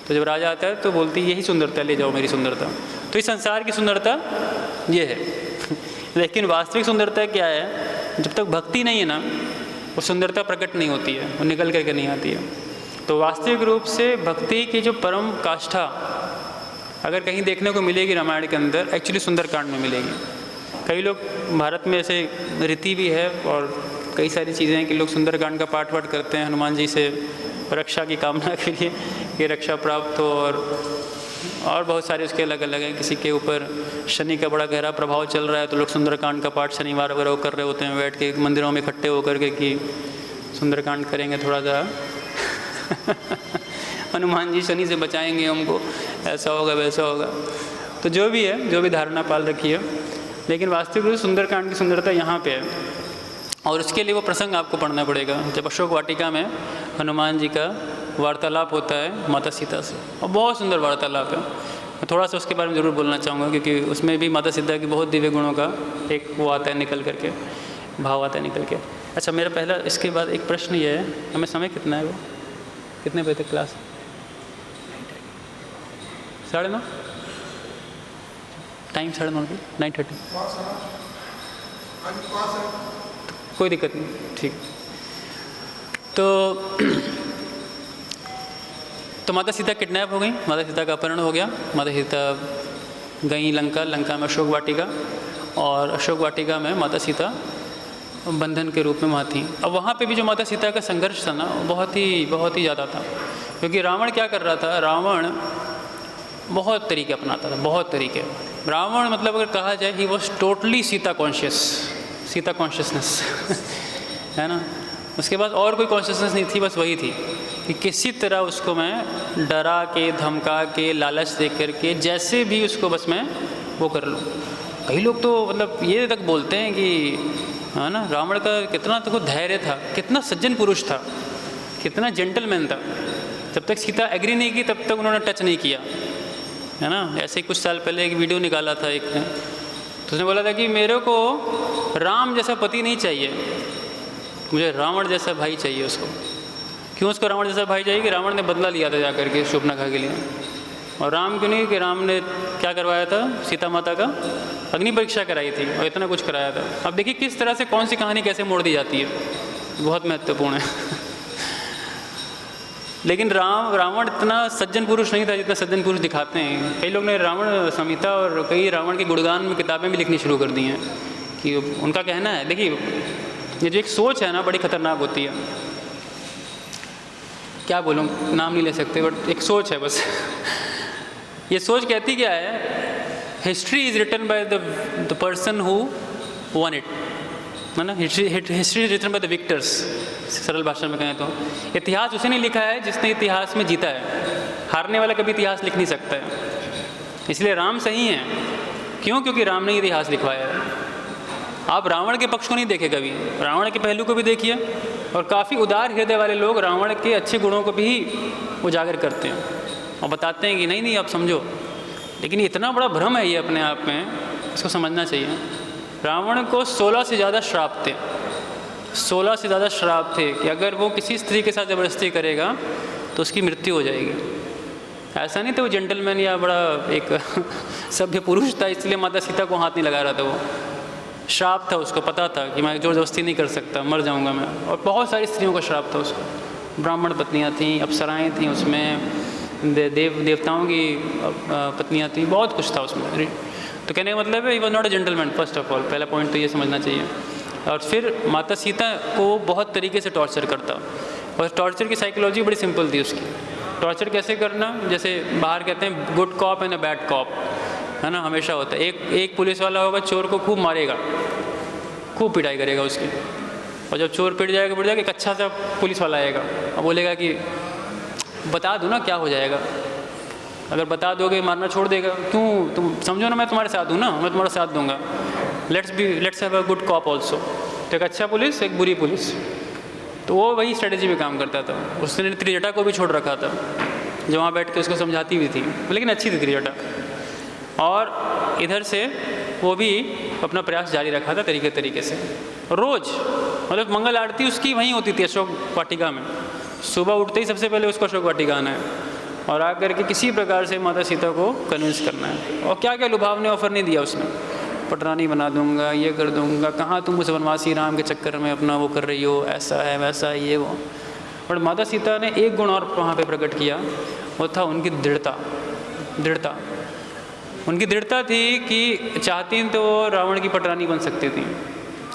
तो जब राजा आता है तो बोलती है यही सुंदरता, ले जाओ मेरी सुंदरता। तो इस संसार की सुंदरता ये है लेकिन वास्तविक सुंदरता क्या है, जब तक भक्ति नहीं है ना वो सुंदरता प्रकट नहीं होती है, वो निकल करके नहीं आती है। तो वास्तविक रूप से भक्ति की जो परम काष्ठा अगर कहीं देखने को मिलेगी रामायण के अंदर, एक्चुअली सुंदरकांड में मिलेगी। कई लोग भारत में ऐसे रीति भी है और कई सारी चीज़ें हैं कि लोग सुंदरकांड का पाठ वाठ करते हैं हनुमान जी से रक्षा की कामना के लिए कि रक्षा प्राप्त हो, और बहुत सारे उसके अलग अलग हैं। किसी के ऊपर शनि का बड़ा गहरा प्रभाव चल रहा है तो लोग सुंदरकांड का पाठ शनिवार वगैरह कर रहे होते हैं बैठ के मंदिरों में इकट्ठे होकर के कि सुंदरकांड करेंगे थोड़ा सा हनुमान जी शनि से बचाएंगे हमको, ऐसा होगा वैसा होगा। तो जो भी है, जो भी धारणा पाल रखी है, लेकिन वास्तविक रूप से सुंदरकांड की सुंदरता यहाँ पे है। और उसके लिए वो प्रसंग आपको पढ़ना पड़ेगा जब अशोक वाटिका में हनुमान जी का वार्तालाप होता है माता सीता से, और बहुत सुंदर वार्तालाप है। मैं थोड़ा सा उसके बारे में ज़रूर बोलना चाहूँगा क्योंकि उसमें भी माता सीता की बहुत दिव्य गुणों का एक वो आता है निकल करके, भाव आता है निकल के। अच्छा, मेरा पहला इसके बाद एक प्रश्न ये है, हमें समय कितना है, वो कितने बजे तक क्लास? 9:30 टाइम 9:30 9:30 कोई दिक्कत नहीं, ठीक। तो माता सीता किडनैप हो गई, माता सीता का अपहरण हो गया, माता सीता गई लंका में अशोक वाटिका, और अशोक वाटिका में माता सीता बंधन के रूप में वहाँ थी। अब वहाँ पे भी जो माता सीता का संघर्ष था ना, बहुत ही ज़्यादा था, क्योंकि रावण क्या कर रहा था, रावण बहुत तरीके अपनाता था, बहुत तरीके। रावण मतलब अगर कहा जाए he was totally Sita consciousness है ना। उसके बाद और कोई कॉन्शियसनेस नहीं थी, बस वही थी कि किसी तरह उसको मैं डरा के, धमका के, लालच दे करके, जैसे भी उसको बस मैं वो कर लूँ। कई लोग तो मतलब ये तक बोलते हैं कि है ना, रावण का कितना तो धैर्य था, कितना सज्जन पुरुष था, कितना जेंटलमैन था। जब तक सीता एग्री नहीं की तब तक उन्होंने टच नहीं किया, है ना। ऐसे ही कुछ साल पहले एक वीडियो निकाला था एक ने, तो उसने बोला था कि मेरे को राम जैसा पति नहीं चाहिए, मुझे रावण जैसा भाई चाहिए उसको। क्यों उसको रावण जैसा भाई चाहिए? कि रावण ने बदला लिया था जाकर के शूर्पणखा के लिए, और राम क्यों नहीं? कि राम ने क्या करवाया था, सीता माता का अग्नि परीक्षा कराई थी और इतना कुछ कराया था। अब देखिए किस तरह से कौन सी कहानी कैसे मोड़ दी जाती है, बहुत महत्वपूर्ण है। लेकिन रावण इतना सज्जन पुरुष नहीं था जितना सज्जन पुरुष दिखाते हैं। कई लोग ने रावण संहिता और कई रावण के गुणगान में किताबें भी लिखनी शुरू कर दी हैं, कि उनका कहना है, देखिए ये जो एक सोच है ना, बड़ी खतरनाक होती है। क्या बोलूँ, नाम नहीं ले सकते, बट एक सोच है बस। ये सोच कहती क्या है, history is written by the person who won it, है ना। History is written by the victors, सरल भाषा में कहें तो। इतिहास उसे नहीं लिखा है जिसने इतिहास में जीता है, हारने वाला कभी इतिहास लिख नहीं सकता है। इसलिए राम सही हैं, क्यों? क्योंकि राम ने इतिहास लिखवाया है। आप रावण के पक्ष को नहीं देखे कभी, रावण के पहलू को भी देखिए, और काफ़ी उदार हृदय वाले लोग रावण के अच्छे गुणों को भी उजागर करते हैं और बताते हैं कि नहीं नहीं आप समझो। लेकिन इतना बड़ा भ्रम है ये अपने आप में, इसको समझना चाहिए। रावण को 16 से ज़्यादा श्राप थे, 16 से ज़्यादा श्राप थे कि अगर वो किसी स्त्री के साथ ज़बरदस्ती करेगा तो उसकी मृत्यु हो जाएगी। ऐसा नहीं था वो जेंटलमैन या बड़ा एक सभ्य पुरुष था इसलिए माता सीता को हाथ नहीं लगा रहा था, वो श्राप था, उसको पता था कि मैं जोर जबरदस्ती नहीं कर सकता, मर जाऊंगा मैं। और बहुत सारी स्त्रियों का श्राप था उसको, ब्राह्मण पत्नियां थीं, अप्सराएं थीं उसमें, देवताओं की पत्नियां थीं, बहुत कुछ था उसमें। तो कहने का मतलब है he was not a gentleman, first of all, पहला पॉइंट तो ये समझना चाहिए। और फिर माता सीता को बहुत तरीके से टॉर्चर करता, और टॉर्चर की साइकोलॉजी बड़ी सिंपल थी उसकी। टॉर्चर कैसे करना, जैसे बाहर कहते हैं good cop and a bad cop, है ना, हमेशा होता है। एक पुलिस वाला होगा, चोर को खूब मारेगा, खूब पिटाई करेगा उसकी, और जब चोर पिट जाएगा एक अच्छा सा पुलिस वाला आएगा और बोलेगा कि बता दो ना क्या हो जाएगा, अगर बता दोगे मारना छोड़ देगा, क्यों, तुम समझो ना मैं तुम्हारे साथ हूँ ना, मैं तुम्हारा साथ दूंगा, let's have a good cop also. तो एक अच्छा पुलिस, एक बुरी पुलिस, तो वो वही स्ट्रेटेजी में काम करता था। उसने त्रिजटा को भी छोड़ रखा था, जो वहाँ बैठ के उसको समझाती भी थी, लेकिन अच्छी थी त्रिजटा। और इधर से वो भी अपना प्रयास जारी रखा था तरीके से। रोज़ मतलब मंगल आरती उसकी वहीं होती थी अशोक वाटिका में, सुबह उठते ही सबसे पहले उसको अशोक वाटिका आना है और आकर के किसी प्रकार से माता सीता को कन्विंस करना है। और क्या क्या लुभावने ऑफर नहीं दिया उसने, पटरानी बना दूंगा, ये कर दूंगा, कहाँ तुम उस वनवासी राम के चक्कर में अपना वो कर रही हो, ऐसा है वैसा है ये वो। और माता सीता ने एक गुण और वहाँ पे प्रकट किया, वो था उनकी दृढ़ता। उनकी दृढ़ता थी कि चाहती तो वो रावण की पटरानी बन सकती थी,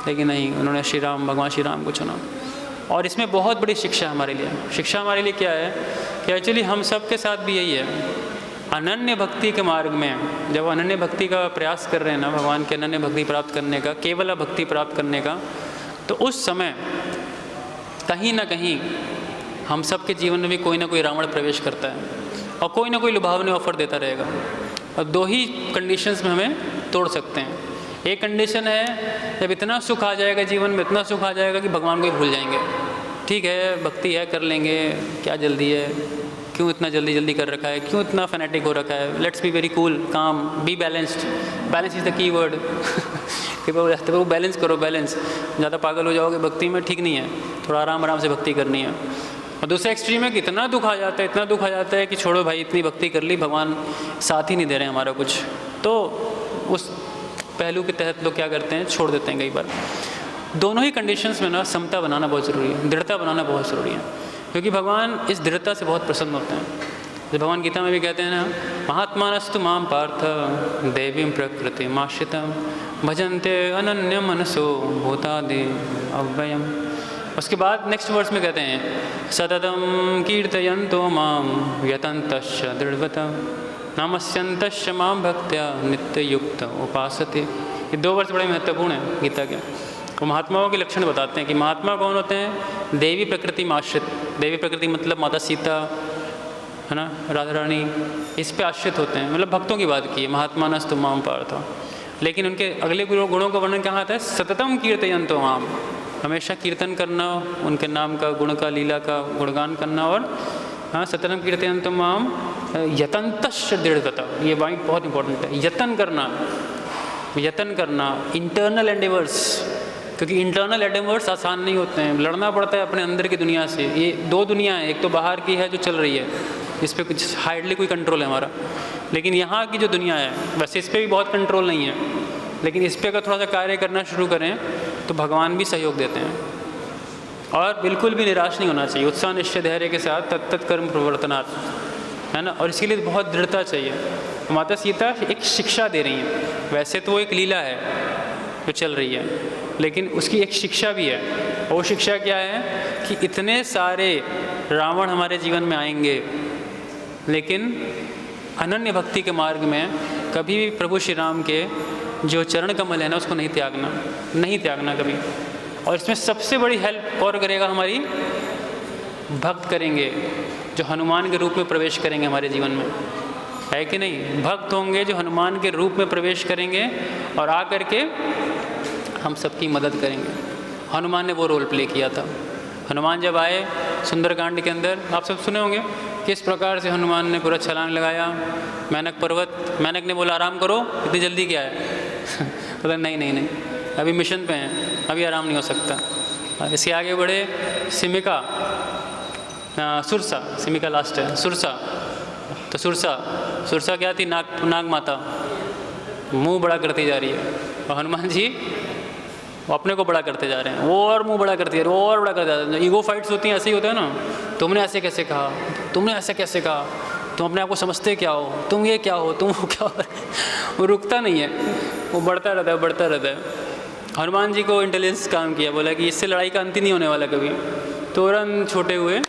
लेकिन नहीं, उन्होंने भगवान श्री राम को चुना। और इसमें बहुत बड़ी शिक्षा हमारे लिए क्या है कि एक्चुअली हम सब के साथ भी यही है, अनन्य भक्ति के मार्ग में जब अनन्य भक्ति का प्रयास कर रहे हैं ना, भगवान के अनन्य भक्ति प्राप्त करने का, केवल भक्ति प्राप्त करने का, तो उस समय कहीं ना कहीं हम सब के जीवन में भी कोई ना कोई रावण प्रवेश करता है और कोई ना कोई लुभावने ऑफर देता रहेगा। और दो ही कंडीशंस में हमें तोड़ सकते हैं। एक कंडीशन है जब इतना सुख आ जाएगा जीवन में, इतना सुख आ जाएगा कि भगवान को ही भूल जाएंगे। ठीक है, भक्ति है, कर लेंगे, क्या जल्दी है, क्यों इतना जल्दी कर रखा है, क्यों इतना फैनेटिक हो रखा है, लेट्स बी वेरी कूल, काम, be balanced. Balance is the key word. वो बैलेंस करो, बैलेंस। ज़्यादा पागल हो जाओगे भक्ति में, ठीक नहीं है, थोड़ा आराम से भक्ति करनी है। और दूसरा एक्सट्रीम है कि इतना दुख आ जाता है कि छोड़ो भाई, इतनी भक्ति कर ली, भगवान साथ ही नहीं दे रहे हैं हमारा कुछ। तो उस पहलू के तहत लोग क्या करते हैं, छोड़ देते हैं कई बार। दोनों ही कंडीशंस में ना समता बनाना बहुत ज़रूरी है, दृढ़ता बनाना बहुत ज़रूरी है, क्योंकि भगवान इस दृढ़ता से बहुत प्रसन्न होते हैं। जब भगवान गीता में भी कहते हैं ना महात्मानस्तु मां पार्थ देवीं प्रकृतिमाश्रितं भजन्ते अनन्य मनसो भूतादि अव्ययम्। उसके बाद नेक्स्ट वर्स में कहते हैं सततं कीर्तयन्तो मां यतन्तश्च दृढव्रतं नामस्यन्तश्च मां भक्त्या नित्ययुक्त उपासते। ये 2 वर्ष बड़े महत्वपूर्ण हैं गीता के। वो महात्माओं के लक्षण बताते हैं कि महात्मा कौन होते हैं। देवी प्रकृति में आश्रित, देवी प्रकृति मतलब माता सीता है ना, राधा रानी, इस पे आश्रित होते हैं, मतलब भक्तों की बात की है। महात्मानस्तु मां पार्थ, लेकिन उनके अगले गुणों का वर्णन कहाँ आता है। सततम कीर्तयन्तो मां, हमेशा कीर्तन करना, उनके नाम का, गुण का, लीला का गुणगान करना। और हाँ, सततम कीर्तयन्तो मां यतन्तश्च दृढव्रता, ये पॉइंट बहुत इंपॉर्टेंट है। यतन करना, यतन करना, इंटरनल एंडेवर्स, क्योंकि इंटरनल एंडेवर्स आसान नहीं होते हैं, लड़ना पड़ता है अपने अंदर की दुनिया से। ये 2 दुनिया है, एक तो बाहर की है जो चल रही है, इस पर कुछ हार्डली कोई कंट्रोल है हमारा, लेकिन यहाँ की जो दुनिया है वैसे इस पर भी बहुत कंट्रोल नहीं है, लेकिन इस पर अगर थोड़ा सा कार्य करना शुरू करें तो भगवान भी सहयोग देते हैं। और बिल्कुल भी निराश नहीं होना चाहिए, उत्साह निश्चय धैर्य के साथ तत्त कर्म प्रवर्तनात्, है ना। और इसके लिए बहुत दृढ़ता चाहिए। माता सीता एक शिक्षा दे रही हैं, वैसे तो वो एक लीला है जो चल रही है, लेकिन उसकी एक शिक्षा भी है। और वो शिक्षा क्या है कि इतने सारे रावण हमारे जीवन में आएंगे, लेकिन अनन्य भक्ति के मार्ग में कभी भी प्रभु श्री राम के जो चरण कमल है ना, उसको नहीं त्यागना, नहीं त्यागना कभी। और इसमें सबसे बड़ी हेल्प और करेगा हमारी भक्त करेंगे, जो हनुमान के रूप में प्रवेश करेंगे हमारे जीवन में, है कि नहीं। भक्त होंगे जो हनुमान के रूप में प्रवेश करेंगे और आ करके हम सबकी मदद करेंगे। हनुमान ने वो रोल प्ले किया था। हनुमान जब आए सुंदरकांड के अंदर, आप सब सुने होंगे किस प्रकार से हनुमान ने पूरा छलांग लगाया मेनक पर्वत। मेनक ने बोला आराम करो, इतनी जल्दी क्या है। बोला नहीं नहीं नहीं, अभी मिशन पे हैं, अभी आराम नहीं हो सकता। इसके आगे बढ़े सिमिका, सुरसा, सिमिका लास्ट है, सुरसा। तो सुरसा क्या थी, नाग माता, मुंह बड़ा करती जा रही है। और हनुमान जी वो अपने को बड़ा करते जा रहे हैं, वो और मुंह बड़ा करती जा रही है, वो और बड़ा करते जा रहे हैं। ईगो फाइट्स होती हैं, ऐसे ही होता है ना। तुमने ऐसे कैसे कहा, तुमने ऐसे कैसे कहा, तुम अपने आप को समझते क्या हो, तुम ये क्या हो, तुम वो क्या हो। वो रुकता नहीं है, वो बढ़ता रहता है, बढ़ता रहता है। हनुमान जी को इंटेलिजेंस काम किया, बोला कि इससे लड़ाई का अंत ही नहीं होने वाला कभी। तुरंत छोटे हुए,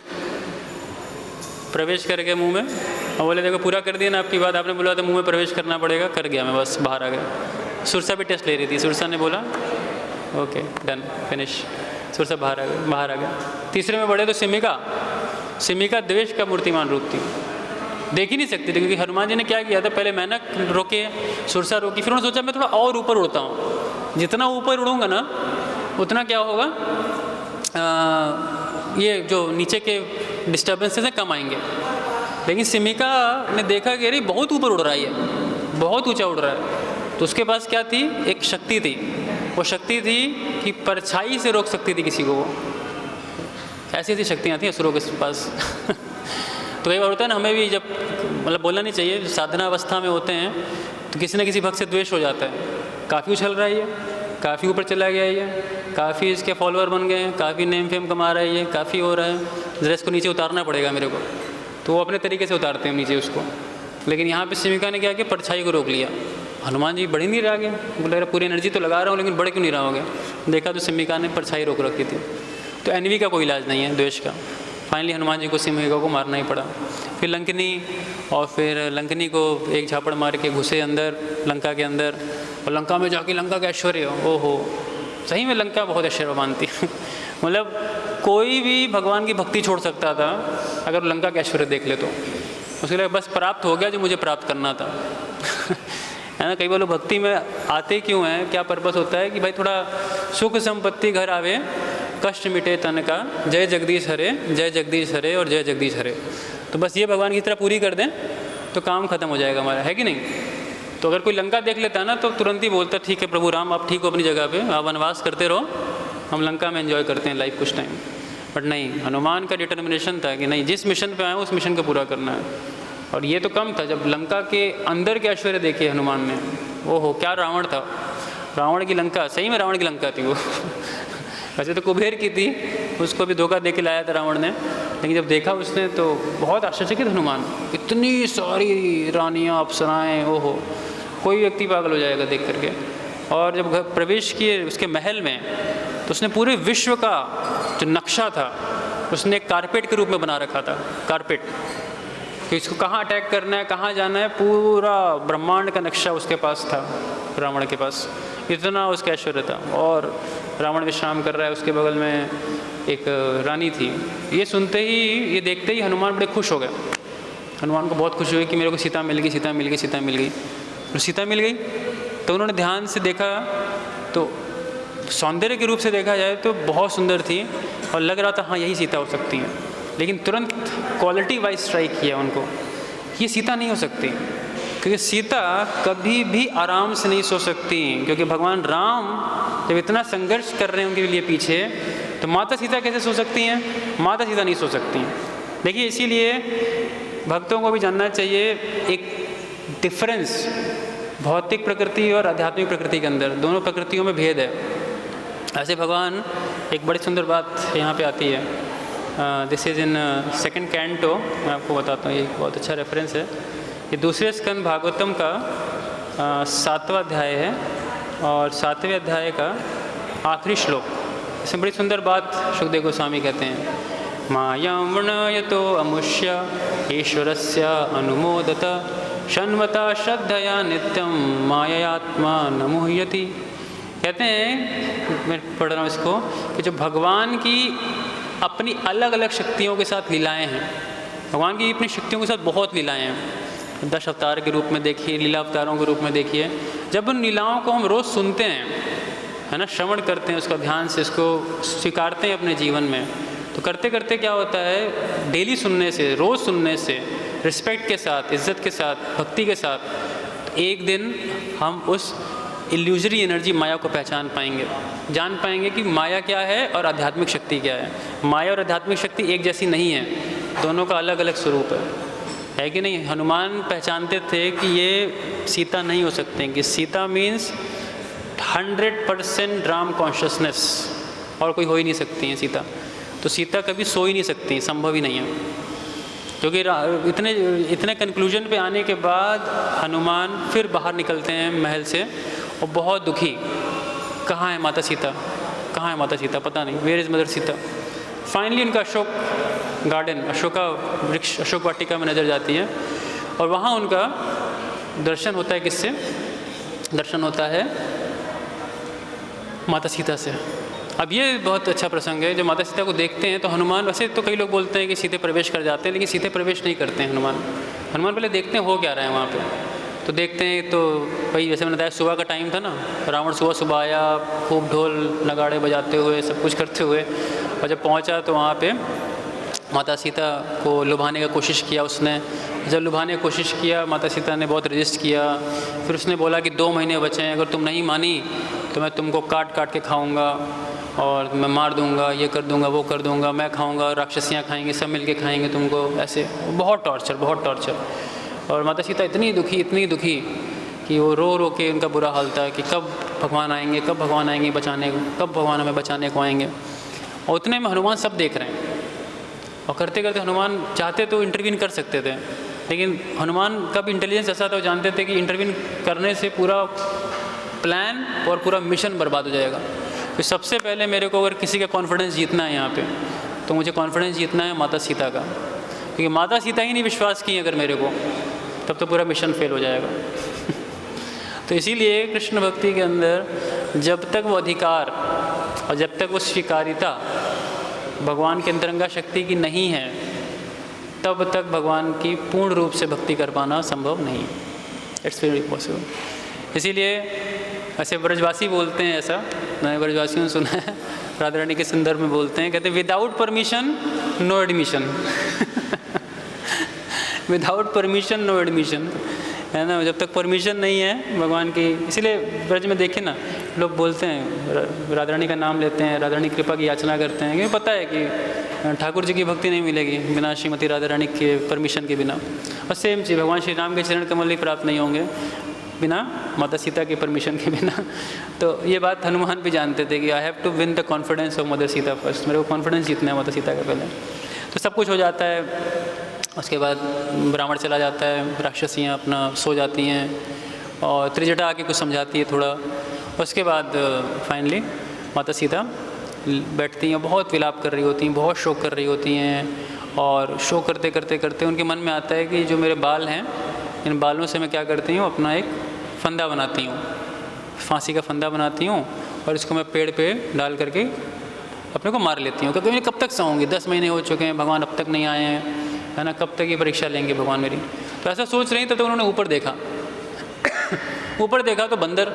प्रवेश करके मुंह में, और बोले देखो पूरा कर दिया ना आपकी बात, आपने बोला तो मुंह में प्रवेश करना पड़ेगा, कर गया मैं, बस बाहर आ गया। सुरसा भी टेस्ट ले रही थी, सुरसा ने बोला ओके डन फिनिश, सुरसा बाहर आ गया। तीसरे में बढ़े तो सिमिका द्वेष का मूर्तिमान रूप थी, देख ही नहीं सकती थी, क्योंकि हनुमान जी ने क्या किया था, पहले मेनक रोके, सुरसा रोकी, फिर उन्होंने सोचा मैं थोड़ा और ऊपर उड़ता हूँ, जितना ऊपर उड़ूंगा ना उतना क्या होगा, ये जो नीचे के डिस्टर्बेंसेस हैं कम आएंगे। लेकिन सिमिका ने देखा कि अरे बहुत ऊपर उड़ रहा है, बहुत ऊंचा उड़ रहा है। तो उसके पास क्या थी, एक शक्ति थी। वो शक्ति थी कि परछाई से रोक सकती थी किसी को। वो ऐसी ऐसी शक्तियाँ थी असुरों के पास। तो कई बार होता है ना, हमें भी जब मतलब बोलना नहीं चाहिए, साधना अवस्था में होते हैं तो किसी न किसी भक्त से द्वेष हो जाता है। काफ़ी उछल रहा है ये, काफ़ी ऊपर चला गया ये, काफ़ी इसके फॉलोअर बन गए हैं, काफ़ी नेम फेम कमा रहा है ये, काफ़ी हो रहा है, ज़रा इसको नीचे उतारना पड़ेगा मेरे को। तो वो अपने तरीके से उतारते हैं नीचे उसको। लेकिन यहाँ पे सिमिका ने क्या किया, परछाई को रोक लिया। हनुमान जी बढ़ ही नहीं रहा गया, बोला पूरी एनर्जी तो लगा रहा हूँ लेकिन बढ़ क्यों नहीं रहा हो गया। देखा तो सिमिका ने परछाई रोक रखी थी। तो एनवी का कोई इलाज नहीं है द्वेष का। फाइनली हनुमान जी को सिमिका को मारना ही पड़ा। फिर लंकनी, और फिर लंकनी को एक झापड़ मार के घुसे अंदर लंका के अंदर, और लंका में जाके लंका का ऐश्वर्य, ओहो सही में लंका बहुत ऐश्वर्यवान थी। मतलब कोई भी भगवान की भक्ति छोड़ सकता था अगर लंका का ऐश्वर्य देख ले तो। उसके लिए बस प्राप्त हो गया जो मुझे प्राप्त करना था। है ना, कई बार लोग भक्ति में आते क्यों हैं, क्या पर्पस होता है कि भाई थोड़ा सुख संपत्ति घर आवे, कष्ट मिटे तन का, जय जगदीश हरे, जय जगदीश हरे और जय जगदीश हरे। तो बस ये भगवान की तरह पूरी कर दें तो काम खत्म हो जाएगा हमारा, है कि नहीं। तो अगर कोई लंका देख लेता है ना तो तुरंत ही बोलता ठीक है प्रभु राम आप ठीक हो अपनी जगह पे, आप वनवास करते रहो, हम लंका में एंजॉय करते हैं लाइफ कुछ टाइम। बट नहीं, हनुमान का डिटर्मिनेशन था कि नहीं, जिस मिशन पे आए उस मिशन को पूरा करना है। और ये तो कम था, जब लंका के अंदर के ऐश्वर्य देखे हनुमान ने, ओहो क्या रावण था, रावण की लंका, सही में रावण की लंका थी वो। वैसे तो कुबेर की थी, उसको भी धोखा दे के लाया था रावण ने, लेकिन जब देखा उसने तो बहुत आश्चर्यचकित हनुमान, इतनी सारी रानियाँ अप्सराएँ, ओहो, कोई व्यक्ति पागल हो जाएगा देख करके। और जब घर प्रवेश किए उसके महल में तो उसने पूरे विश्व का जो नक्शा था उसने एक कारपेट के रूप में बना रखा था, कारपेट, कि इसको कहाँ अटैक करना है, कहाँ जाना है, पूरा ब्रह्मांड का नक्शा उसके पास था, रावण के पास। इतना उसका ऐश्वर्य था। और रावण विश्राम कर रहा है, उसके बगल में एक रानी थी। ये सुनते ही, ये देखते ही हनुमान बड़े खुश हो गए। हनुमान को बहुत खुशी हुई कि मेरे को सीता मिल गई, सीता मिल गई, सीता मिल गई। तो सीता मिल गई तो उन्होंने ध्यान से देखा तो सौंदर्य के रूप से देखा जाए तो बहुत सुंदर थी और लग रहा था हाँ यही सीता हो सकती है। लेकिन तुरंत क्वालिटी वाइज स्ट्राइक किया उनको, ये सीता नहीं हो सकती, क्योंकि सीता कभी भी आराम से नहीं सो सकती, क्योंकि भगवान राम जब इतना संघर्ष कर रहे हैं उनके लिए पीछे, तो माता सीता कैसे सो सकती हैं? माता सीता नहीं सो सकती हैं। देखिए, इसीलिए भक्तों को भी जानना चाहिए एक डिफरेंस भौतिक प्रकृति और आध्यात्मिक प्रकृति के अंदर, दोनों प्रकृतियों में भेद है। ऐसे भगवान, एक बड़ी सुंदर बात यहाँ पे आती है, this is in second canto, मैं आपको बताता हूँ, ये बहुत अच्छा रेफरेंस है। ये दूसरे स्कंद भागवतम का 7वां अध्याय है और 7वें अध्याय का आखिरी श्लोक। इसमें बड़ी सुंदर बात सुखदेव गोस्वामी कहते हैं, मायां वर्णयतो अमुष्य ईश्वरस्य अनुमोदत शन्वता श्रद्धया नित्यं मायात्मा न मुह्यति। कहते हैं, मैं पढ़ रहा हूँ इसको, कि जो भगवान की अपनी अलग अलग शक्तियों के साथ लीलाएं हैं, भगवान की अपनी शक्तियों के साथ बहुत लीलाएं हैं। 10 अवतार के रूप में देखिए, लीला अवतारों के रूप में देखिए। जब उन लीलाओं को हम रोज़ सुनते हैं, है ना, श्रवण करते हैं उसका ध्यान से, इसको स्वीकारते हैं अपने जीवन में, तो करते करते क्या होता है, डेली सुनने से, रोज़ सुनने से, रिस्पेक्ट के साथ, इज़्ज़त के साथ, भक्ति के साथ, तो एक दिन हम उस इल्यूजरी एनर्जी माया को पहचान पाएंगे, जान पाएंगे कि माया क्या है और आध्यात्मिक शक्ति क्या है। माया और आध्यात्मिक शक्ति एक जैसी नहीं है, दोनों का अलग अलग स्वरूप है कि नहीं। हनुमान पहचानते थे कि ये सीता नहीं हो सकते, कि सीता मीन्स 100% राम कॉन्शियसनेस, और कोई हो ही नहीं सकती है सीता। तो सीता कभी सो ही नहीं सकती, संभव ही नहीं है। क्योंकि इतने कंक्लूजन पे आने के बाद हनुमान फिर बाहर निकलते हैं महल से और बहुत दुखी, कहाँ है माता सीता, कहाँ है माता सीता, पता नहीं, where is mother Sita. Finally उनका अशोक गार्डन, अशोका वृक्ष, अशोक वाटिका में नज़र जाती है और वहाँ उनका दर्शन होता है। किससे दर्शन होता है? माता सीता से। अब ये बहुत अच्छा प्रसंग है, जब माता सीता को देखते हैं तो हनुमान, वैसे तो कई लोग बोलते हैं कि सीधे प्रवेश कर जाते हैं, लेकिन सीधे प्रवेश नहीं करते हैं हनुमान पहले देखते हैं हो क्या रहा है वहाँ पे। तो देखते हैं तो भाई जैसे मैंने बताया सुबह का टाइम था ना, रावण सुबह आया खूब ढोल नगाड़े बजाते हुए, सब कुछ करते हुए, और जब पहुँचा तो वहाँ पे माता सीता को लुभाने का कोशिश किया उसने। जब लुभाने की कोशिश किया, माता सीता ने बहुत रेजिस्ट किया। फिर उसने बोला कि 2 महीने बचे हैं, अगर तुम नहीं मानी तो मैं तुमको काट काट के खाऊंगा और मैं मार दूंगा, ये कर दूंगा, वो कर दूंगा, मैं खाऊंगा, राक्षसियाँ खाएंगे, सब मिलके खाएंगे तुमको, ऐसे बहुत टॉर्चर। और माता सीता इतनी दुखी कि वो रो रो के उनका बुरा हाल था कि कब भगवान आएंगे बचाने को, कब भगवान हमें बचाने को आएंगे। और उतने में हनुमान सब देख रहे हैं और करते करते हनुमान चाहते तो इंटरवीन कर सकते थे, लेकिन हनुमान का भी इंटेलिजेंस ऐसा था, वो जानते थे कि इंटरवीन करने से पूरा प्लान और पूरा मिशन बर्बाद हो जाएगा। तो सबसे पहले मेरे को अगर किसी का कॉन्फिडेंस जीतना है यहाँ पे, तो मुझे कॉन्फिडेंस जीतना है माता सीता का, क्योंकि माता सीता ही नहीं विश्वास की अगर मेरे को, तब तो पूरा मिशन फेल हो जाएगा। तो इसीलिए कृष्ण भक्ति के अंदर जब तक वो अधिकार और जब तक वो स्वीकारिता भगवान के अंतरंगा शक्ति की नहीं है, तब तक भगवान की पूर्ण रूप से भक्ति कर पाना संभव नहीं। It's very possible. इसीलिए ऐसे ब्रजवासी बोलते हैं, ऐसा मैंने ब्रजवासियों ने सुना है, राधा रानी के संदर्भ में बोलते हैं, कहते हैं without permission no admission. Without permission no admission, है ना। जब तक परमिशन नहीं है भगवान की, इसीलिए ब्रज में देखें ना, लोग बोलते हैं राधा रानी का नाम लेते हैं, राधा रानी की कृपा की याचना करते हैं, क्योंकि पता है कि ठाकुर जी की भक्ति नहीं मिलेगी बिना श्रीमती राधा रानी के परमिशन के बिना। और सेम चीज़ भगवान श्री राम के चरण कमल भी प्राप्त नहीं होंगे बिना माता सीता के परमिशन के बिना। तो ये बात हनुमान भी जानते थे कि I have to win the confidence of mother Sita first, मेरे को कॉन्फिडेंस जीतना है माता सीता का पहले। तो सब कुछ हो जाता है। उसके बाद ब्राह्मण चला जाता है, राक्षसियाँ अपना सो जाती हैं और त्रिजटा आके कुछ समझाती है थोड़ा। उसके बाद फाइनली माता सीता बैठती हैं, बहुत विलाप कर रही होती हैं, बहुत शोक कर रही होती हैं। और शोक करते करते करते उनके मन में आता है कि जो मेरे बाल हैं, इन बालों से मैं क्या करती हूँ, अपना एक फंदा बनाती हूँ, फांसी का फंदा बनाती हूँ और इसको मैं पेड़ पे डाल करके अपने को मार लेती हूँ। क्योंकि मैं कब तक सोऊंगी, 10 महीने हो चुके हैं, भगवान अब तक नहीं आए हैं, है ना, कब तक ये परीक्षा लेंगे भगवान मेरी। तो ऐसा सोच रही, तो उन्होंने ऊपर देखा ऊपर देखा तो बंदर,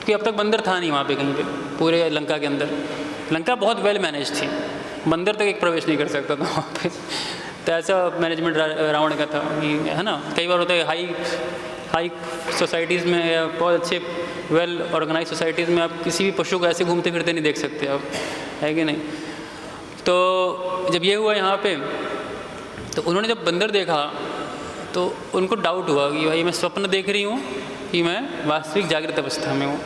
कि अब तक बंदर था नहीं वहाँ पे कहीं पे पूरे लंका के अंदर। लंका बहुत वेल मैनेज थी, बंदर तक एक प्रवेश नहीं कर सकता था वहाँ पे। तो ऐसा मैनेजमेंट रावण का था, है ना। कई बार होता है हाई सोसाइटीज़ में या बहुत अच्छे वेल ऑर्गेनाइज सोसाइटीज़ में आप किसी भी पशु को ऐसे घूमते फिरते नहीं देख सकते आप, है कि नहीं। तो जब ये हुआ यहाँ पे, तो उन्होंने जब बंदर देखा तो उनको डाउट हुआ कि भाई मैं स्वप्न देख रही हूँ कि मैं वास्तविक जागृत अवस्था में हूँ।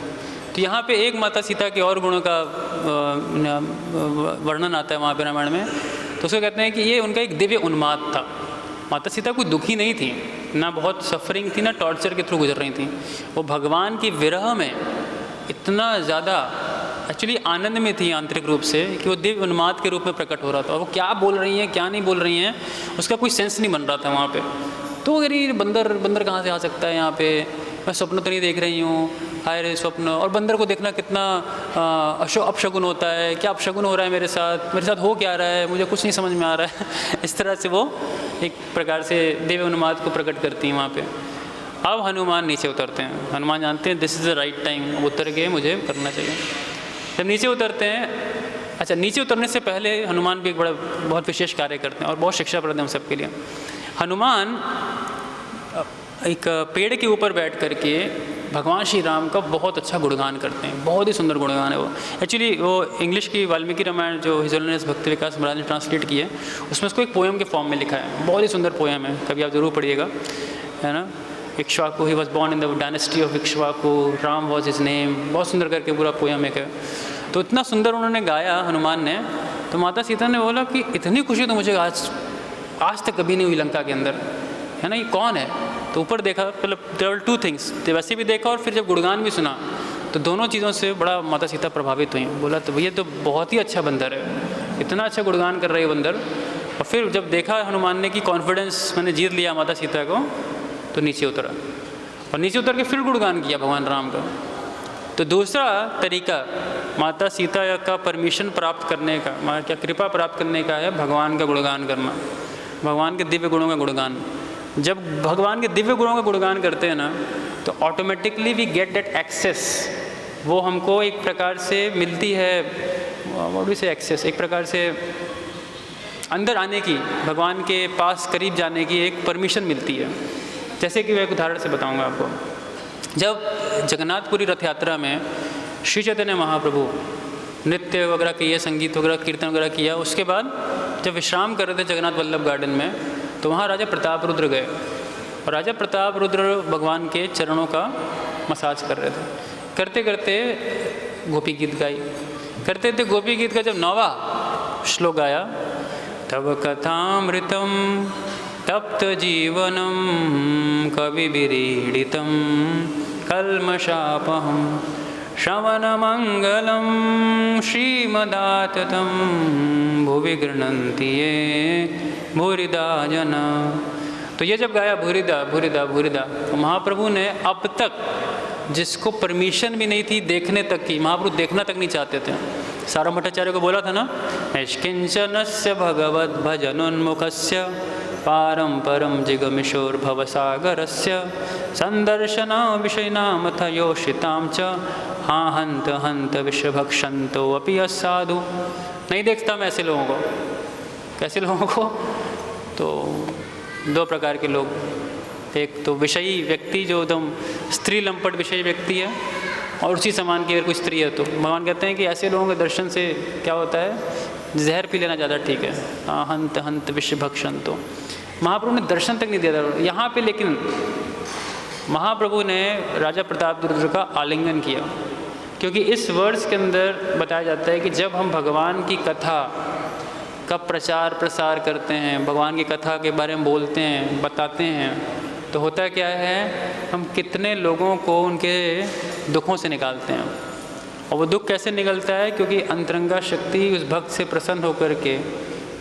तो यहाँ पे एक माता सीता के और गुणों का वर्णन आता है वहाँ पे रामायण में। तो उसको कहते हैं कि ये उनका एक दिव्य उन्माद था। माता सीता कोई दुखी नहीं थी, ना बहुत सफरिंग थी, ना टॉर्चर के थ्रू गुजर रही थी। वो भगवान की विरह में इतना ज़्यादा एक्चुअली आनंद में थी आंतरिक रूप से कि वो दिव्य उन्माद के रूप में प्रकट हो रहा था। वो क्या बोल रही हैं क्या नहीं बोल रही हैं उसका कोई सेंस नहीं बन रहा था वहाँ पे। तो अगर ये बंदर कहाँ से आ सकता है यहाँ पे, मैं स्वप्न तो नहीं देख रही हूँ, हाय रे स्वप्न। और बंदर को देखना कितना अपशगुन होता है, क्या अपशगुन हो रहा है मेरे साथ हो क्या रहा है, मुझे कुछ नहीं समझ में आ रहा है। इस तरह से वो एक प्रकार से दिव्य उन्माद को प्रकट करती हैं वहाँ पे। अब हनुमान नीचे उतरते हैं। हनुमान जानते हैं this is the right time, उतर के मुझे करना चाहिए। जब नीचे उतरते हैं, अच्छा नीचे उतरने से पहले हनुमान भी एक बहुत विशेष कार्य करते हैं और बहुत शिक्षाप्रद है हम सबके लिए। हनुमान एक पेड़ के ऊपर बैठ करके भगवान श्री राम का बहुत अच्छा गुणगान करते हैं, बहुत ही सुंदर गुणगान है वो। एक्चुअली वो इंग्लिश की वाल्मीकि रामायण जो हिज होलिनेस भक्ति विकास महाराज ने ट्रांसलेट की है, उसमें उसको एक पोएम के फॉर्म में लिखा है। बहुत ही सुंदर पोएम है, कभी आप ज़रूर पढ़िएगा, है ना। Ikshvaku, he was born in the dynasty of Ikshvaku, Ram was his name, बहुत सुंदर करके पूरा पोएम एक है। तो इतना सुंदर उन्होंने गाया हनुमान ने। तो माता सीता ने बोला कि इतनी खुशी तो मुझे आज तक कभी नहीं हुई लंका के अंदर, है ना। ये कौन है? तो ऊपर देखा, मतलब देयर वर टू थिंग्स, तो वैसे भी देखा और फिर जब गुणगान भी सुना तो दोनों चीज़ों से बड़ा माता सीता प्रभावित हुई। बोला तो भैया तो बहुत ही अच्छा बंदर है, इतना अच्छा गुणगान कर रही है बंदर। और फिर जब देखा हनुमान ने कि कॉन्फिडेंस मैंने जीत लिया माता सीता को, तो नीचे उतरा और नीचे उतर के फिर गुणगान किया भगवान राम का। तो दूसरा तरीका माता सीता का परमिशन प्राप्त करने का, क्या कृपा प्राप्त करने का है, भगवान का गुणगान करना, भगवान के दिव्य गुणों का गुणगान। जब भगवान के दिव्य गुणों का गुणगान करते हैं ना, तो automatically we get that access. वो हमको एक प्रकार से मिलती है, व्हाट वी से एक्सेस, एक प्रकार से अंदर आने की, भगवान के पास करीब जाने की एक परमिशन मिलती है। जैसे कि मैं एक उदाहरण से बताऊंगा आपको। जब जगन्नाथपुरी रथ यात्रा में श्री चैतन्य महाप्रभु नृत्य वगैरह किए, संगीत वगैरह, कीर्तन वगैरह किया, उसके बाद जब विश्राम कर रहे थे जगन्नाथ वल्लभ गार्डन में, तो वहाँ राजा प्रताप रुद्र गए और राजा प्रताप रुद्र भगवान के चरणों का मसाज कर रहे थे। करते करते गोपी गीत गाई, करते थे गोपी गीत का जब 9वां श्लोक गाया, तब कथामृतम तप्त जीवनम कवि विरीडितम कल्मषापहम श्रवणमंगलम श्रीमदाततं भुवि गृह्णन्ति ये भूरिदा जना। तो ये जब गाया भूरिदा भूरिदा भूरिदा, तो महाप्रभु ने अब तक जिसको परमिशन भी नहीं थी देखने तक की, महाप्रभु देखना तक नहीं चाहते थे। सारा भट्टाचार्य को बोला था ना, निष्किंचनस्य भगवद् भजनोन्मुखस्य पारं परं जिगमिशोर्भवसागरस्य संदर्शन विषयनामथ योषितां च हाँ हंत हंत विषभक्षंतो अपि असाधु। नहीं देखता मैं ऐसे लोगों को। कैसे लोगों को? तो 2 प्रकार के लोग, एक तो विषयी व्यक्ति जो एकदम स्त्री लंपट विषयी व्यक्ति है, और उसी समान की अगर कोई स्त्री है तो भगवान कहते हैं कि ऐसे लोगों के दर्शन से क्या होता है, जहर पी लेना ज़्यादा ठीक है। हंत हंत विषभक्षण, तो महाप्रभु ने दर्शन तक नहीं दिया था यहाँ पे। लेकिन महाप्रभु ने राजा प्रतापरुद्र का आलिंगन किया, क्योंकि इस वर्ष के अंदर बताया जाता है कि जब हम भगवान की कथा का प्रचार प्रसार करते हैं, भगवान की कथा के बारे में बोलते हैं, बताते हैं, तो होता क्या है, हम कितने लोगों को उनके दुखों से निकालते हैं। और वो दुख कैसे निकलता है, क्योंकि अंतरंगा शक्ति उस भक्त से प्रसन्न होकर के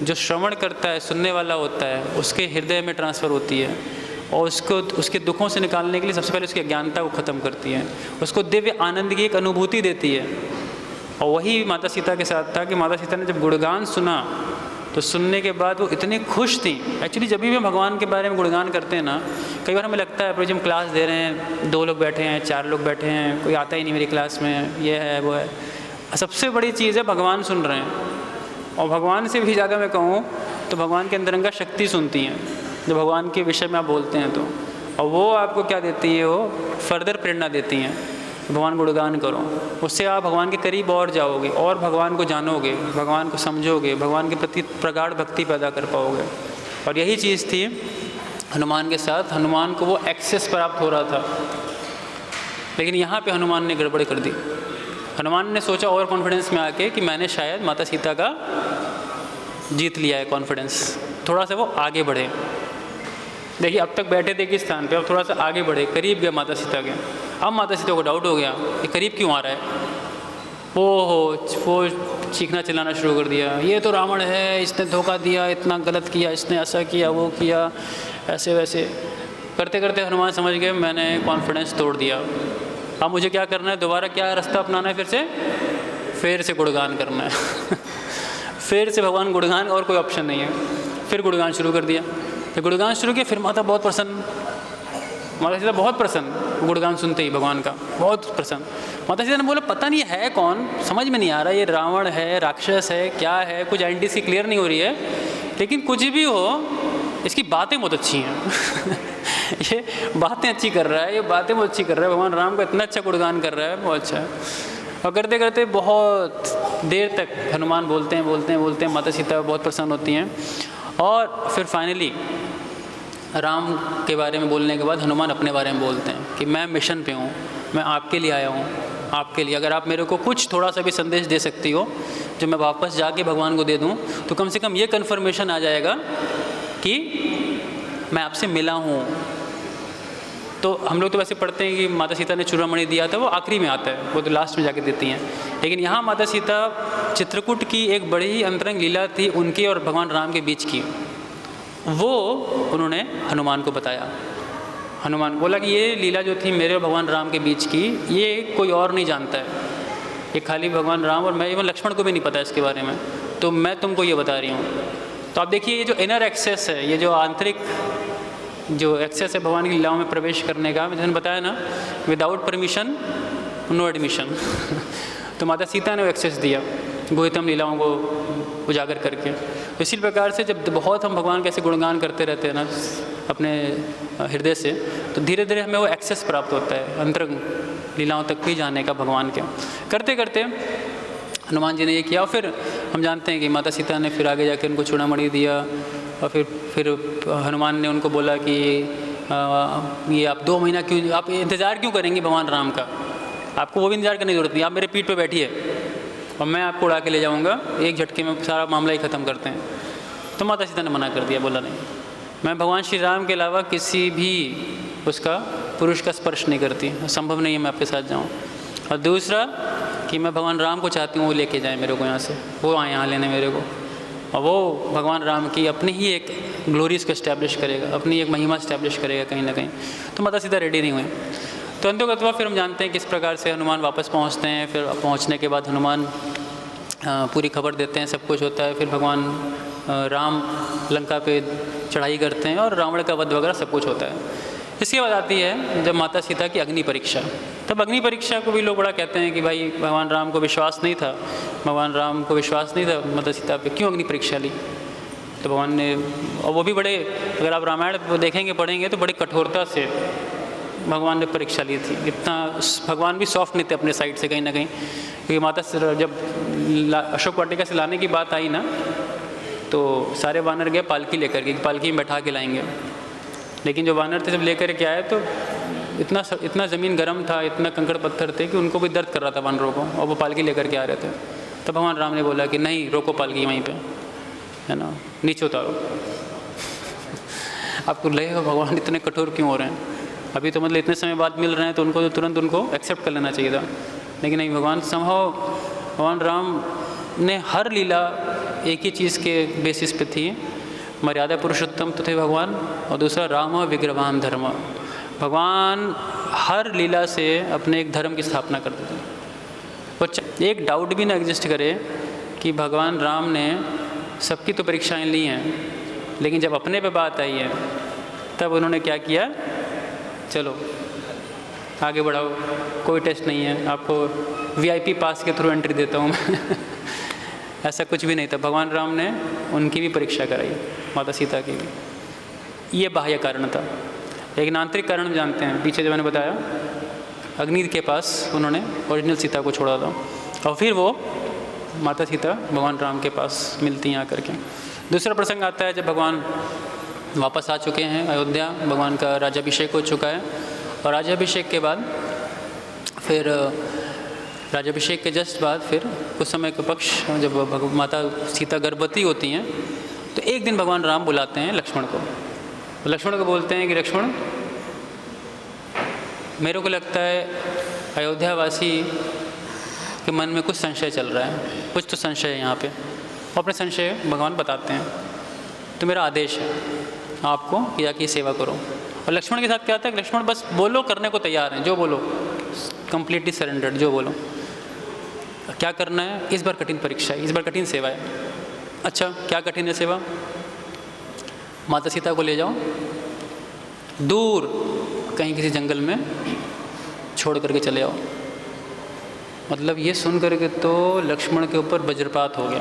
जो श्रवण करता है, सुनने वाला होता है, उसके हृदय में ट्रांसफ़र होती है और उसको उसके दुखों से निकालने के लिए सबसे पहले उसकी अज्ञानता को ख़त्म करती है, उसको दिव्य आनंद की एक अनुभूति देती है। और वही माता सीता के साथ था कि माता सीता ने जब गुणगान सुना तो सुनने के बाद वो इतनी खुश थी। एक्चुअली जब भी हम भगवान के बारे में गुणगान करते हैं ना, कई बार हमें लगता है प्रभु जी हम क्लास दे रहे हैं, 2 लोग बैठे हैं, 4 लोग बैठे हैं, कोई आता ही नहीं मेरी क्लास में, ये है वो है। सबसे बड़ी चीज़ है भगवान सुन रहे हैं, और भगवान से भी ज़्यादा मैं कहूँ तो भगवान के अंतरंगा शक्ति सुनती हैं जब भगवान के विषय में आप बोलते हैं तो, और वो आपको क्या देती है, वो फर्दर प्रेरणा देती हैं, भगवान गुणगान करो, उससे आप भगवान के करीब और जाओगे और भगवान को जानोगे, भगवान को समझोगे, भगवान के प्रति प्रगाढ़ भक्ति पैदा कर पाओगे। और यही चीज़ थी हनुमान के साथ। हनुमान को वो एक्सेस प्राप्त हो रहा था, लेकिन यहाँ पे हनुमान ने गड़बड़ कर दी। हनुमान ने सोचा और कॉन्फिडेंस में आके कि मैंने शायद माता सीता का जीत लिया है कॉन्फिडेंस, थोड़ा सा वो आगे बढ़े। देखिए अब तक बैठे थे किस स्थान पे, अब थोड़ा सा आगे बढ़े, करीब गए माता सीता के। अब माता सीता को डाउट हो गया कि करीब क्यों आ रहा है। वो चीखना चिल्लाना शुरू कर दिया, ये तो रावण है, इसने धोखा दिया, इतना गलत किया, इसने ऐसा किया, वो किया, ऐसे वैसे करते करते हनुमान समझ गए मैंने कॉन्फिडेंस तोड़ दिया। अब मुझे क्या करना है, दोबारा क्या रास्ता अपनाना है, फिर से गुणगान करना है फिर से भगवान गुणगान, और कोई ऑप्शन नहीं है। फिर गुणगान शुरू कर दिया, फिर गुणगान शुरू किया। फिर माता बहुत प्रसन्न, माता सीता बहुत प्रसन्न, गुणगान सुनते ही भगवान का बहुत प्रसन्न। माता सीता ने बोला पता नहीं है कौन, समझ में नहीं आ रहा, ये रावण है, राक्षस है, क्या है, कुछ आइडेंटिटी क्लियर नहीं हो रही है, लेकिन कुछ भी हो इसकी बातें बहुत अच्छी हैं ये बातें अच्छी कर रहा है, ये बातें बहुत अच्छी कर रहा है, भगवान राम का इतना अच्छा गुणगान कर रहा है, बहुत अच्छा है। और करते करते बहुत देर तक हनुमान बोलते हैं, माता सीता बहुत प्रसन्न होती हैं। और फिर फाइनली राम के बारे में बोलने के बाद हनुमान अपने बारे में बोलते हैं कि मैं मिशन पे हूँ, मैं आपके लिए आया हूँ, आपके लिए अगर आप मेरे को कुछ थोड़ा सा भी संदेश दे सकती हो जो मैं वापस जाके भगवान को दे दूँ, तो कम से कम ये कन्फर्मेशन आ जाएगा कि मैं आपसे मिला हूँ। तो हम लोग तो वैसे पढ़ते हैं कि माता सीता ने चूड़ामणि दिया था, वो आखिरी में आता है, वो तो लास्ट में जाके देती हैं। लेकिन यहाँ माता सीता चित्रकूट की एक बड़ी ही अंतरंग लीला थी उनकी और भगवान राम के बीच की, वो उन्होंने हनुमान को बताया। हनुमान बोला कि ये लीला जो थी मेरे और भगवान राम के बीच की, ये कोई और नहीं जानता है, ये खाली भगवान राम और मैं, इवन लक्ष्मण को भी नहीं पता इसके बारे में, तो मैं तुमको ये बता रही हूँ। तो आप देखिए ये जो इनर एक्सेस है, ये जो आंतरिक जो एक्सेस है भगवान की लीलाओं में प्रवेश करने का, मैंने बताया ना, विदाउट परमिशन नो एडमिशन तो माता सीता ने वो एक्सेस दिया गुह्यतम लीलाओं को उजागर करके। तो इसी प्रकार से जब बहुत हम भगवान के ऐसे गुणगान करते रहते हैं ना अपने हृदय से, तो धीरे धीरे हमें वो एक्सेस प्राप्त होता है अंतरंग लीलाओं तक भी जाने का भगवान के। करते करते हनुमान जी ने ये किया, और फिर हम जानते हैं कि माता सीता ने फिर आगे जाके उनको चूड़ामणि दिया, और फिर हनुमान ने उनको बोला कि ये आप 2 महीना क्यों, आप इंतज़ार क्यों करेंगे भगवान राम का, आपको वो भी इंतज़ार करने की ज़रूरत नहीं, आप मेरे पीठ पे बैठिए और मैं आपको उड़ा के ले जाऊंगा, एक झटके में सारा मामला ही ख़त्म करते हैं। तो माता सीता ने मना कर दिया, बोला नहीं, मैं भगवान श्री राम के अलावा किसी भी उसका पुरुष का स्पर्श नहीं करती, संभव नहीं है मैं आपके साथ जाऊँ। और दूसरा कि मैं भगवान राम को चाहती हूँ वो लेके जाए मेरे को यहाँ से, वो आए यहाँ लेने मेरे को, और वो भगवान राम की अपनी ही एक ग्लोरी को इस्टेब्लिश करेगा, अपनी एक महिमा इस्टेब्लिश करेगा कहीं ना कहीं। तो माता सीता रेडी नहीं हुए। तो अंततः फिर हम जानते हैं किस प्रकार से हनुमान वापस पहुंचते हैं। फिर पहुंचने के बाद हनुमान पूरी खबर देते हैं, सब कुछ होता है। फिर भगवान राम लंका पे चढ़ाई करते हैं और रावण का वध वगैरह सब कुछ होता है। इसके बाद आती है जब माता सीता की अग्नि परीक्षा। तब अग्नि परीक्षा को भी लोग बड़ा कहते हैं कि भाई भगवान राम को विश्वास नहीं था, माता सीता पे, क्यों अग्नि परीक्षा ली। तो भगवान ने, और वो भी बड़े, अगर आप रामायण को देखेंगे पढ़ेंगे तो बड़ी कठोरता से भगवान ने परीक्षा ली थी। इतना भगवान भी सॉफ्ट नहीं थे अपने साइड से कहीं ना कहीं, क्योंकि माता जब अशोक वाटिका से लाने की बात आई ना, तो सारे वानर गए पालकी लेकर के, पालकी में बैठा के लाएंगे। लेकिन जो वानर थे जब लेकर के आए तो इतना ज़मीन गर्म था, इतना कंकड़ पत्थर थे कि उनको भी दर्द कर रहा था वानरों को, और वो पालकी लेकर के आ रहे थे। तब भगवान राम ने बोला कि नहीं, रोको पालकी वहीं पे, है ना, नीचे उतारो। आपको लगेगा भगवान इतने कठोर क्यों हो रहे हैं, अभी तो मतलब इतने समय बाद मिल रहे हैं तो उनको तो तुरंत उनको एक्सेप्ट कर लेना चाहिए था। लेकिन नहीं, भगवान राम ने हर लीला एक ही चीज़ के बेसिस पे थी, मर्यादा पुरुषोत्तम तो थे भगवान, और दूसरा राम विग्रहवान धर्म। भगवान हर लीला से अपने एक धर्म की स्थापना करते थे। और एक डाउट भी ना एग्जिस्ट करे कि भगवान राम ने सबकी तो परीक्षाएं ली हैं, लेकिन जब अपने पे बात आई है तब उन्होंने क्या किया, चलो आगे बढ़ाओ, कोई टेस्ट नहीं है, आपको VIP पास के थ्रू एंट्री देता हूँ मैं। ऐसा कुछ भी नहीं था। भगवान राम ने उनकी भी परीक्षा कराई, माता सीता की भी। ये बाह्य कारण था। लेकिन आंतरिक कारण जानते हैं, पीछे जो मैंने बताया, अग्नि के पास उन्होंने ओरिजिनल सीता को छोड़ा था, और फिर वो माता सीता भगवान राम के पास मिलती हैं आकर के। दूसरा प्रसंग आता है जब भगवान वापस आ चुके हैं अयोध्या, भगवान का राज्याभिषेक हो चुका है, और राज्याभिषेक के बाद फिर राज्याभिषेक के जस्ट बाद फिर कुछ समय के पक्ष जब माता सीता गर्भवती होती हैं, तो एक दिन भगवान राम बुलाते हैं लक्ष्मण को। लक्ष्मण को बोलते हैं कि लक्ष्मण, मेरे को लगता है अयोध्यावासी के मन में कुछ संशय चल रहा है, कुछ तो संशय है यहाँ पे। वो अपने संशय भगवान बताते हैं, तो मेरा आदेश है आपको कि जाके सेवा करो। और लक्ष्मण के साथ क्या आता है, लक्ष्मण बस बोलो, करने को तैयार हैं, जो बोलो, कंप्लीटली सरेंडर्ड, जो बोलो। क्या करना है, इस बार कठिन परीक्षा है, इस बार कठिन सेवा है। अच्छा, क्या कठिन है सेवा? माता सीता को ले जाओ दूर कहीं किसी जंगल में छोड़ करके चले आओ। मतलब ये सुन करके तो लक्ष्मण के ऊपर वज्रपात हो गया।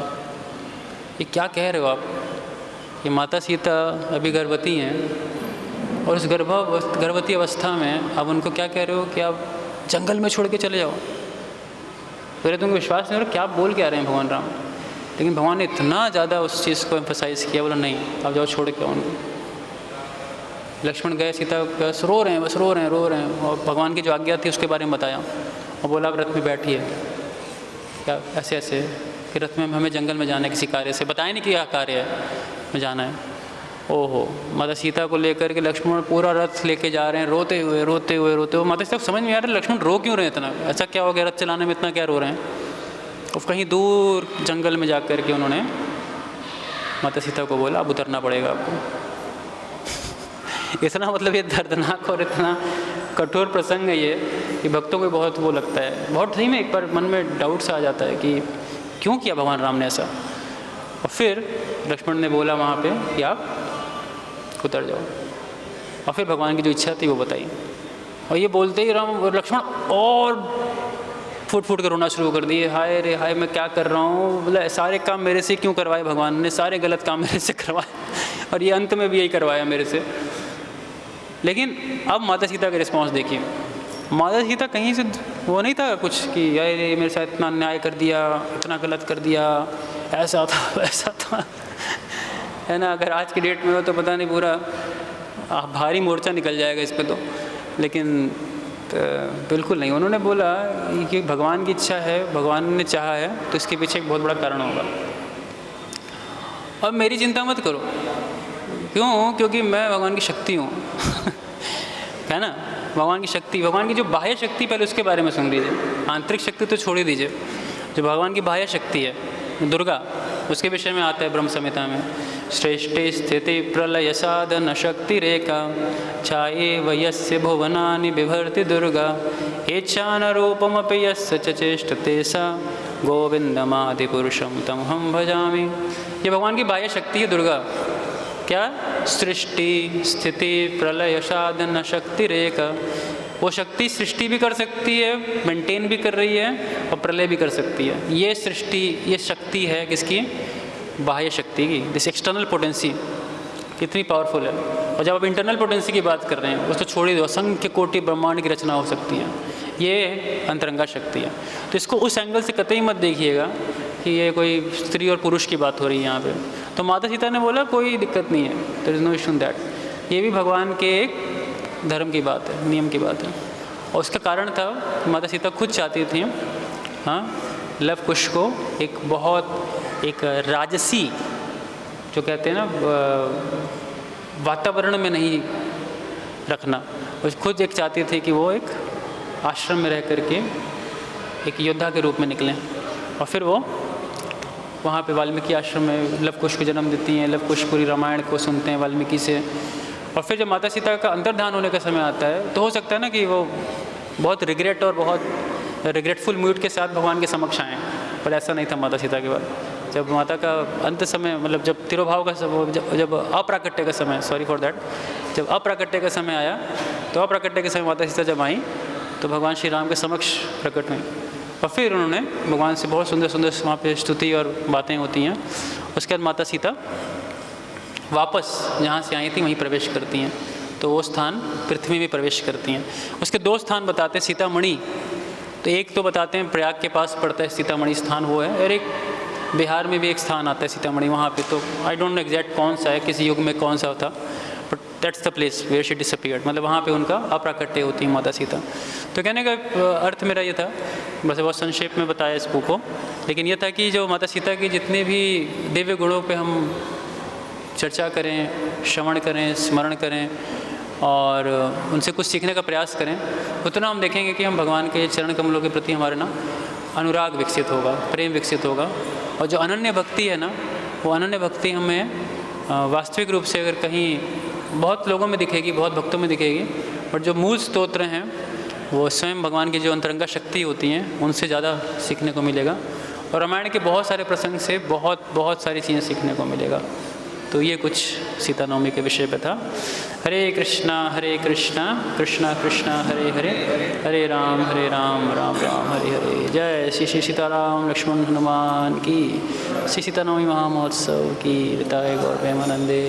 ये क्या कह रहे हो आप? ये माता सीता अभी गर्भवती हैं, और उस गर्भवती अवस्था में अब उनको क्या कह रहे हो कि आप जंगल में छोड़ के चले जाओ? पहले तुमको विश्वास नहीं हो रहा, क्या बोल के आ रहे हैं भगवान राम? लेकिन भगवान ने इतना ज़्यादा उस चीज़ को एम्फसाइज़ किया, बोला नहीं, आप जाओ, छोड़ के आओ उनको। लक्ष्मण गए, सीता बस रो रहे हैं, रो रहे हैं, और भगवान की जो आज्ञा थी उसके बारे में बताया, और बोला आप रथ में बैठिए। क्या ऐसे ऐसे कि रथ में हमें जंगल में जाना है किसी कार्य से, बताया नहीं कि क्या कार्य है, में जाना है। ओहो, माता सीता को लेकर के लक्ष्मण पूरा रथ लेके जा रहे हैं, रोते हुए। माता सीता को समझ में आ रहा है लक्ष्मण रो क्यों रहे हैं इतना, ऐसा क्या हो गया रथ चलाने में इतना क्या रो रहे हैं। और कहीं दूर जंगल में जा कर के उन्होंने माता सीता को बोला अब उतरना पड़ेगा आपको। इतना मतलब ये दर्दनाक और इतना कठोर प्रसंग है ये कि भक्तों को बहुत वो लगता है, बहुत सही में एक बार मन में डाउट सा आ जाता है कि क्यों किया भगवान राम ने ऐसा। और फिर लक्ष्मण ने बोला वहाँ पे कि आप उतर जाओ, और फिर भगवान की जो इच्छा थी वो बताई। और ये बोलते ही लक्ष्मण और फूट के रोना शुरू कर दिए, हाय रे हाय, मैं क्या कर रहा हूँ, बोला सारे काम मेरे से क्यों करवाए भगवान ने, सारे गलत काम मेरे से करवाए, और ये अंत में भी यही करवाया मेरे से। लेकिन अब माता सीता का रिस्पॉन्स देखिए। माता सीता कहीं से वो नहीं था कुछ कि यार मेरे साथ इतना अन्याय कर दिया, इतना गलत कर दिया, ऐसा था वैसा था, है ना। अगर आज की डेट में हो तो पता नहीं पूरा भारी मोर्चा निकल जाएगा इस पे तो। लेकिन बिल्कुल नहीं, उन्होंने बोला कि भगवान की इच्छा है, भगवान ने चाहा है, तो इसके पीछे एक बहुत बड़ा कारण होगा। अब मेरी चिंता मत करो, क्यों? क्योंकि मैं भगवान की शक्ति हूँ। है ना, भगवान की शक्ति, भगवान की जो बाह्य शक्ति, पहले उसके बारे में सुन लीजिए। आंतरिक शक्ति तो छोड़ ही दीजिए, जो भगवान की बाह्य शक्ति है दुर्गा, उसके विषय में आता है ब्रह्म संहिता में, श्रेष्ठे स्थिति प्रलय साधन शक्ति रेखा छाये वयस्य भुवनानि बिभर्ति दुर्गा इच्छान रूपमपि यस्य च चेष्टते सा गोविंदमादिपुरुषं तम हम भजामि। ये भगवान की बाह्य शक्ति है दुर्गा। क्या? सृष्टि स्थिति प्रलय साधन शक्ति रेखा। वो शक्ति सृष्टि भी कर सकती है, मेंटेन भी कर रही है, और प्रलय भी कर सकती है। ये सृष्टि, ये शक्ति है किसकी? बाह्य शक्ति की। दिस एक्सटर्नल पोटेंसी कितनी पावरफुल है। और जब आप इंटरनल पोटेंसी की बात कर रहे हैं, उसको छोड़ ही दो, असंख्य कोटि ब्रह्मांड की रचना हो सकती है। ये अंतरंगा शक्ति है। तो इसको उस एंगल से कतई मत देखिएगा कि ये कोई स्त्री और पुरुष की बात हो रही है यहाँ पे। तो माता सीता ने बोला कोई दिक्कत नहीं है, there is no issue in that. ये भी भगवान के एक धर्म की बात है, नियम की बात है। और उसका कारण था माता सीता खुद चाहती थी हाँ लव कुश को एक राजसी जो कहते हैं ना वातावरण में नहीं रखना। वो खुद एक चाहती थी कि वो एक आश्रम में रह करके एक योद्धा के रूप में निकलें। और फिर वो वहाँ पे वाल्मीकि आश्रम में लव कुश को जन्म देती हैं। लव कुश पूरी रामायण को सुनते हैं वाल्मीकि से। और फिर जब माता सीता का अंतर्धान होने का समय आता है तो हो सकता है ना कि वो बहुत रिग्रेट और बहुत रिग्रेटफुल मूड के साथ भगवान के समक्ष आएँ, पर ऐसा नहीं था माता सीता के बाद। जब माता का अंत समय मतलब जब तिरोभाव का जब अप्राकट्य का समय, सॉरी फॉर दैट, जब अप्राकट्य का समय आया तो अप्राकट्य के समय माता सीता जब आई तो भगवान श्री राम के समक्ष प्रकट हुई। और फिर उन्होंने भगवान से बहुत सुंदर सुंदर वहाँ पे स्तुति और बातें होती हैं। उसके बाद माता सीता वापस जहाँ से आई थी वहीं प्रवेश करती हैं, तो वो स्थान पृथ्वी में प्रवेश करती हैं। उसके 2 स्थान बताते हैं सीतामढ़ी। तो एक तो बताते हैं प्रयाग के पास पड़ता है सीतामढ़ी स्थान, वो है। और एक बिहार में भी एक स्थान आता है सीतामढ़ी, वहाँ पे तो आई डोंट नो एग्जैक्ट कौन सा है, किस युग में कौन सा था, but that's the place where she disappeared. मतलब वहाँ पे उनका अप्राकट्य होती है माता सीता। तो कहने का अर्थ मेरा ये था, बस बहुत संक्षेप में बताया इस बुक को, लेकिन ये था कि जो माता सीता की जितने भी दिव्य गुणों पे हम चर्चा करें, श्रवण करें, स्मरण करें और उनसे कुछ सीखने का प्रयास करें, उतना हम देखेंगे कि हम भगवान के चरण कमलों के प्रति हमारे ना अनुराग विकसित होगा, प्रेम विकसित होगा। और जो अनन्य भक्ति है ना, वो अनन्य भक्ति हमें वास्तविक रूप से अगर कहीं बहुत लोगों में दिखेगी, बहुत भक्तों में दिखेगी, बट जो मूल स्तोत्र हैं वो स्वयं भगवान की जो अंतरंगा शक्ति होती हैं उनसे ज़्यादा सीखने को मिलेगा। और रामायण के बहुत सारे प्रसंग से बहुत सारी चीज़ें सीखने को मिलेगा। तो ये कुछ सीता नवमी के विषय पे था। हरे कृष्णा कृष्णा कृष्णा हरे हरे, हरे राम राम राम हरे हरे। जय श्री सीताराम लक्ष्मण हनुमान की। श्री सीता नवमी महामहोत्सव की। हिताय गौर प्रेमानंदे।